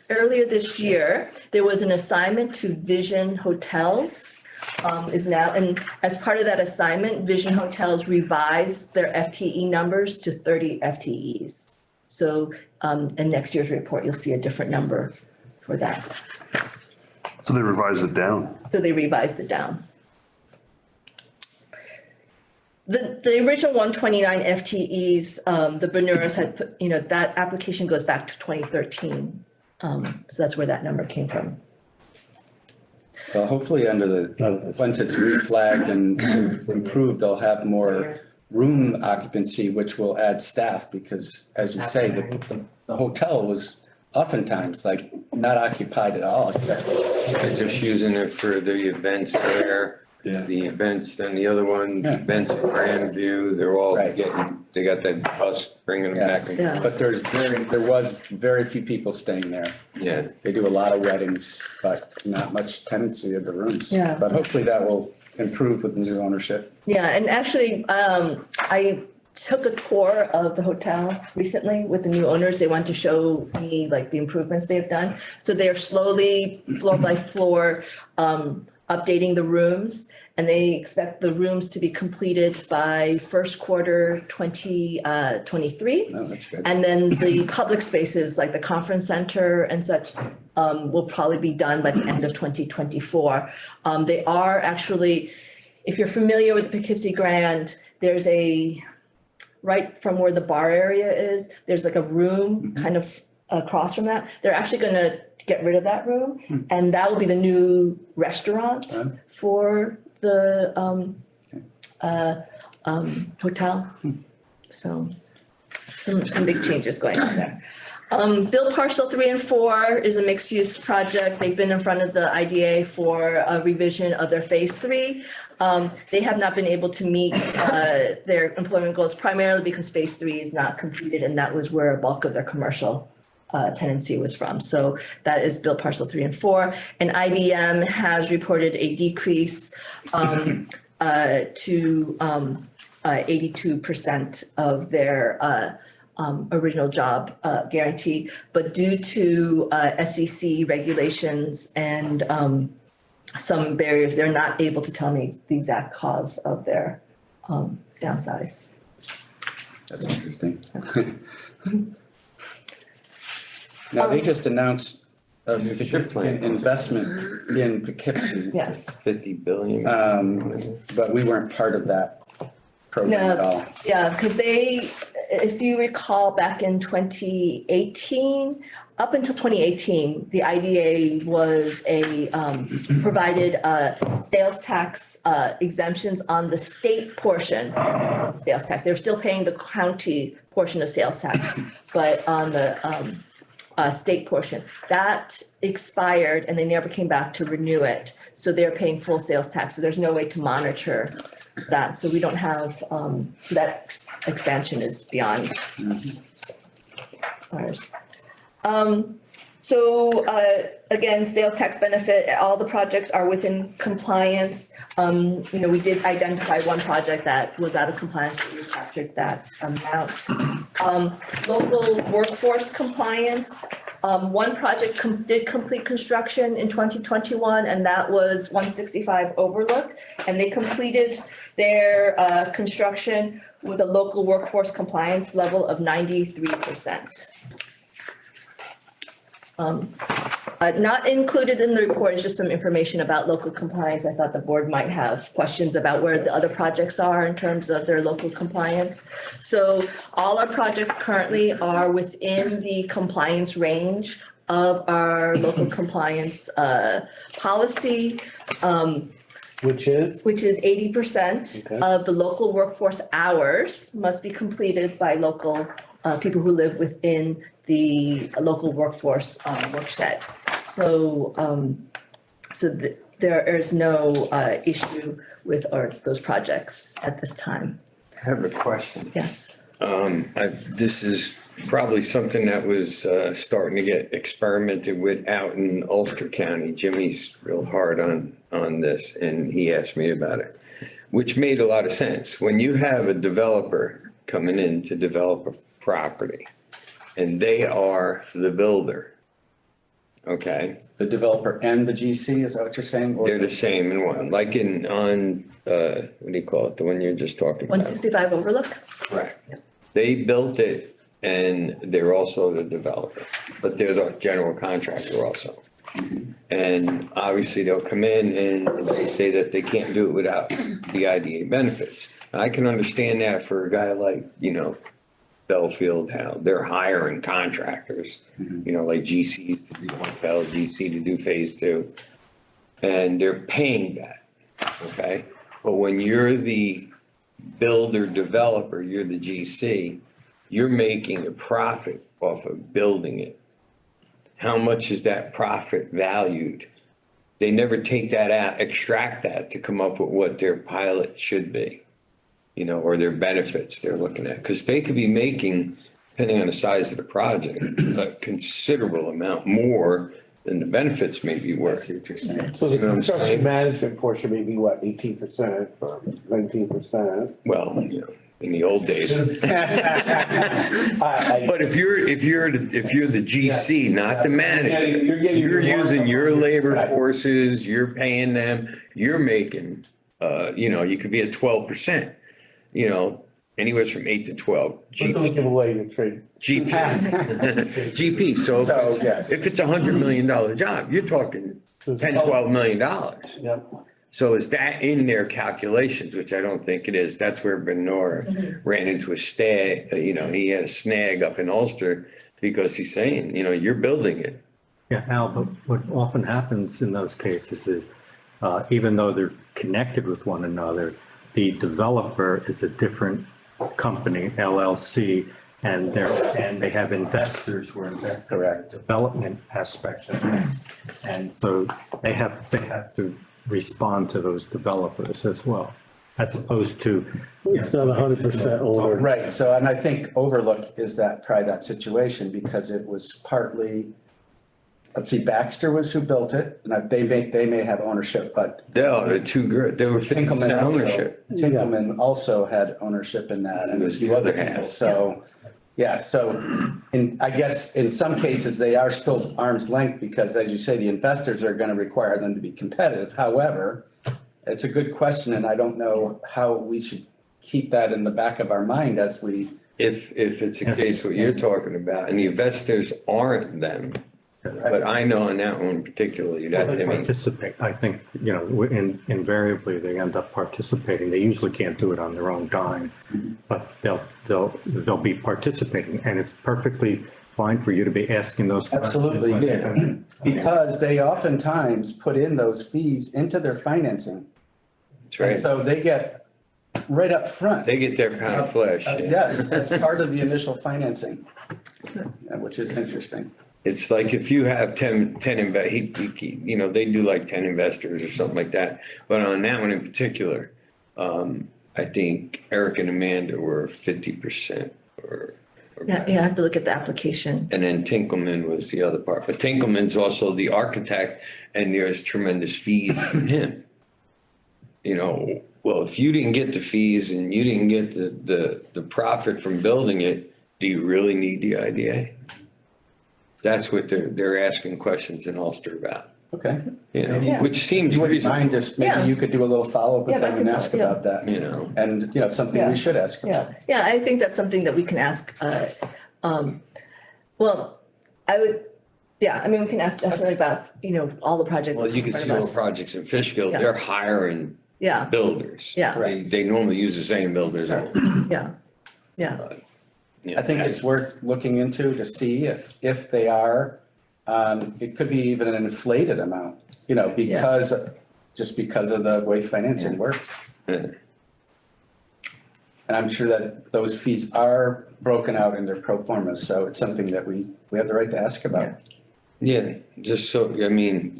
earlier this year, there was an assignment to Vision Hotels. And as part of that assignment, Vision Hotels revised their FTE numbers to 30 FTEs. So in next year's report, you'll see a different number for that. So they revised it down. So they revised it down. The original 129 FTEs, the Bernuras had put, that application goes back to 2013. So that's where that number came from. Well, hopefully once it's reflagged and improved, they'll have more room occupancy, which will add staff, because as you say, the hotel was oftentimes like not occupied at all. They're just using it for the events there. Yeah. The events, then the other one, events at Grandview, they're all Right. they got that bus bringing them back. Yes, Yeah. but there was very few people staying there. Yeah. They do a lot of weddings, but not much tenancy of the rooms. Yeah. But hopefully that will improve with the new ownership. Yeah, and actually, I took a tour of the hotel recently with the new owners. They wanted to show me like the improvements they've done. So they're slowly, floor by floor, updating the rooms, and they expect the rooms to be completed by first quarter 2023. Oh, that's good. And then the public spaces like the conference center and such will probably be done by the end of 2024. They are actually, if you're familiar with the Poughkeepsie Grand, there's right from where the bar area is, there's like a room kind of across from that. They're actually going to get rid of that room, and that will be the new restaurant for the hotel. So some big changes going on there. Bill Parcel 3 and 4 is a mixed-use project. They've been in front of the IDA for a revision of their phase 3. They have not been able to meet their employment goals primarily because phase 3 is not completed, and that was where a bulk of their commercial tenancy was from. So that is Bill Parcel 3 and 4. And IBM has reported a decrease to 82% of their original job guarantee, but due to SEC regulations and some barriers, they're not able to tell me the exact cause of their downsize. That's interesting. Now, they just announced a significant investment in Poughkeepsie. Yes. 50 billion. But we weren't part of that program at all. No, yeah, because if you recall, back in 2018, up until 2018, the IDA was provided sales tax exemptions on the state portion of sales tax. They were still paying the county portion of sales tax, but on the state portion. That expired and they never came back to renew it. So they're paying full sales tax. So there's no way to monitor that. So we don't have, so that expansion is beyond ours. So, again, sales tax benefit, all the projects are within compliance. We did identify one project that was out of compliance, but we captured that amount. Local workforce compliance, one project did complete construction in 2021, and that was 165 Overlook. And they completed their construction with a local workforce compliance level of 93%. Not included in the report is just some information about local compliance. I thought the board might have questions about where the other projects are in terms of their local compliance. So all our projects currently are within the compliance range of our local compliance policy. Which is? Which is 80% Okay. of the local workforce hours must be completed by local people who live within the local workforce workshed. So there is no issue with those projects at this time. I have a question. Yes. This is probably something that was starting to get experimented with out in Ulster County. Jimmy's real hard on this, and he asked me about it, which made a lot of sense. When you have a developer coming in to develop a property, and they are the builder, okay? The developer and the GC, is that what you're saying? Or They're the same in one, like what do you call it, the one you're just talking about? 165 Overlook? Correct. They built it and they're also the developer, but they're the general contractor also. And obviously they'll come in and they say that they can't do it without the IDA benefits. I can understand that for a guy like, Belfield, how they're hiring contractors, like GCs to do hotel, GC to do phase 2. And they're paying that, okay? But when you're the builder developer, you're the GC, you're making a profit off of building it. How much is that profit valued? They never take that out, extract that to come up with what their pilot should be, or their benefits they're looking at. Because they could be making, depending on the size of the project, a considerable amount more than the benefits may be worth. what you're saying. So the You know what I'm construction saying? management portion may be what, 18% or 19%? Well, in the old days. But if you're the GC, not the manager, you're using your labor forces, you're paying them, you're making, you could be at 12%, anywhere from 8 to 12. But don't give away your trade. GP. GP. So yes. if it's $100 million job, you're talking 10, $12 million. Yep. So is that in their calculations, which I don't think it is. That's where Benor ran into a snag, he had a snag up in Ulster because he's saying, you're building it. Yeah, Al, but what often happens in those cases is, even though they're connected with one another, the developer is a different company, LLC, and they have investors who are investing in the development aspects of this. And so they have to respond to those developers as well, as opposed to. It's not 100% older. Right, so, and I think Overlook is probably that situation because it was partly, let's see, Baxter was who built it, and they may have ownership, but. They're too good. They were 50% ownership. Tinkelman also had ownership in that. And it was the other half. So, I guess in some cases, they are still arm's length because as you say, the investors are gonna require them to be competitive. However, it's a good question and I don't know how we should keep that in the back of our mind as we. If it's a case what you're talking about and the investors aren't them, but I know on that one particularly They participate, I think, invariably they end up participating. They usually can't do it on their own dime, but they'll be participating, and it's perfectly fine for you to be asking those questions. Absolutely, yeah. Because they oftentimes put in those fees into their financing. That's right. And so they get right up front. They get their pound of flesh. Yes, that's part of the initial financing, which is interesting. It's like if you have 10 they do like 10 investors or something like that. But on that one in particular, I think Eric and Amanda were 50% or Yeah, I have to look at the application. And then Tinkelman was the other part, but Tinkelman's also the architect and there's tremendous fees from him. You know, well, if you didn't get the fees and you didn't get the profit from building it, do you really need the IDA? That's what they're asking questions in Ulster about, Okay. you know, Maybe- which seems If you wouldn't reasonable, mind, just maybe Yeah. you could do a little follow-up Yeah, with them back and and ask forth, yeah. about that. you know. And, something Yeah. we should ask about. Yeah, I think that's something that we can ask, well, I would, I mean, we can ask definitely about, all the projects. Well, you can in front see of all us. projects in Fishkill, Yeah. they're hiring Yeah, builders. Yeah. They normally use the same builders. yeah, yeah, I think it's worth looking into to see if they are, it could be even an inflated amount, just because of the way financing works. Yeah. And I'm sure that those fees are broken out in their pro formas, so it's something that we have the right to ask about. Yeah, just so, I mean,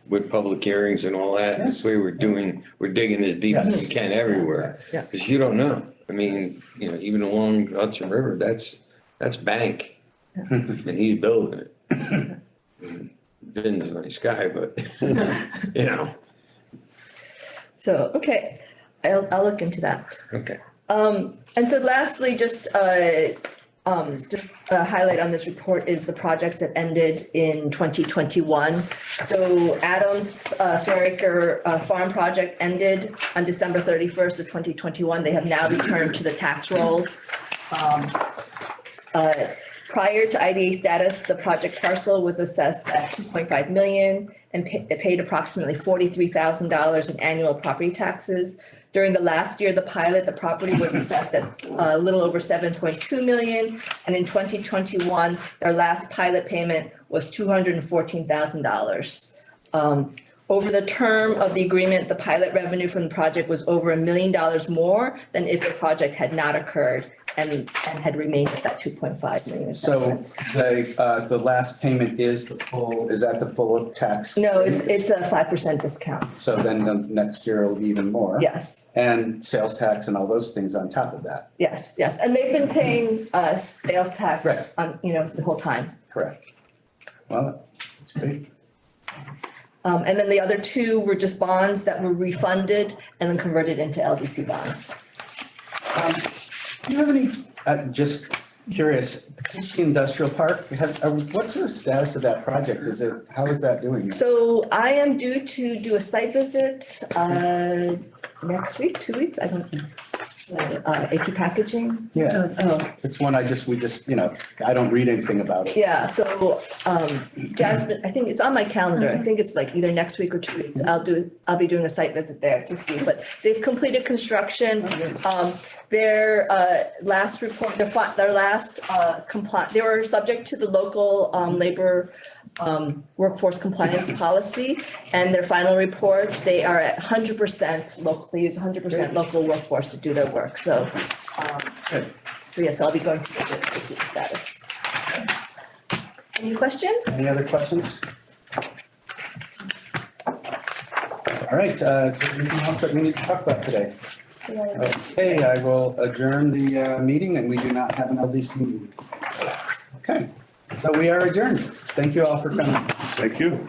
with public hearings and all that, this way we're digging as deep as we can everywhere. Yeah. Cause you don't know. I mean, even along Hudson River, that's bank. And he's building it. Ben's a nice guy, but, so, okay, I'll look into that. okay. And so lastly, just a highlight on this report is the projects that ended in 2021. So Adams Fairacre Farm project ended on December 31st of 2021. They have now returned to the tax rolls. Prior to IDA status, the project parcel was assessed at 2.5 million and it paid approximately $43,000 in annual property taxes. During the last year, the pilot, the property was assessed at a little over 7.2 million. And in 2021, their last pilot payment was $214,000. Over the term of the agreement, the pilot revenue from the project was over $1 million more than if the project had not occurred and had remained at that 2.5 million. So the last payment is that the full tax? No, it's a 5% discount. So then the next year will be even more? Yes, And sales tax and all those things on top of that? yes. And they've been paying sales tax Right. on, the whole time. Correct. Well, that's great. And then the other two were just bonds that were refunded and then converted into LDC bonds. Do you have any, just curious, industrial park, what's the status of that project? How is that doing? So I am due to do a site visit next week, 2 weeks, I don't know. AP packaging. Yeah. Oh, It's one I don't read anything about it. yeah, so Jasmine, I think it's on my calendar. I think it's like either next week or 2 weeks. I'll be doing a site visit there to see, but they've completed construction. Their last report, their last they were subject to the local labor workforce compliance policy, and their final report, they are at 100% local, they use 100% local workforce to do their work, so. Yes, I'll be going to visit to see the status. Any questions? Any other questions? All right, is there anything else that we need to talk about today? Okay, I will adjourn the meeting, and we do not have an LDC meeting. Okay, so we are adjourned. Thank you all for coming. Thank you.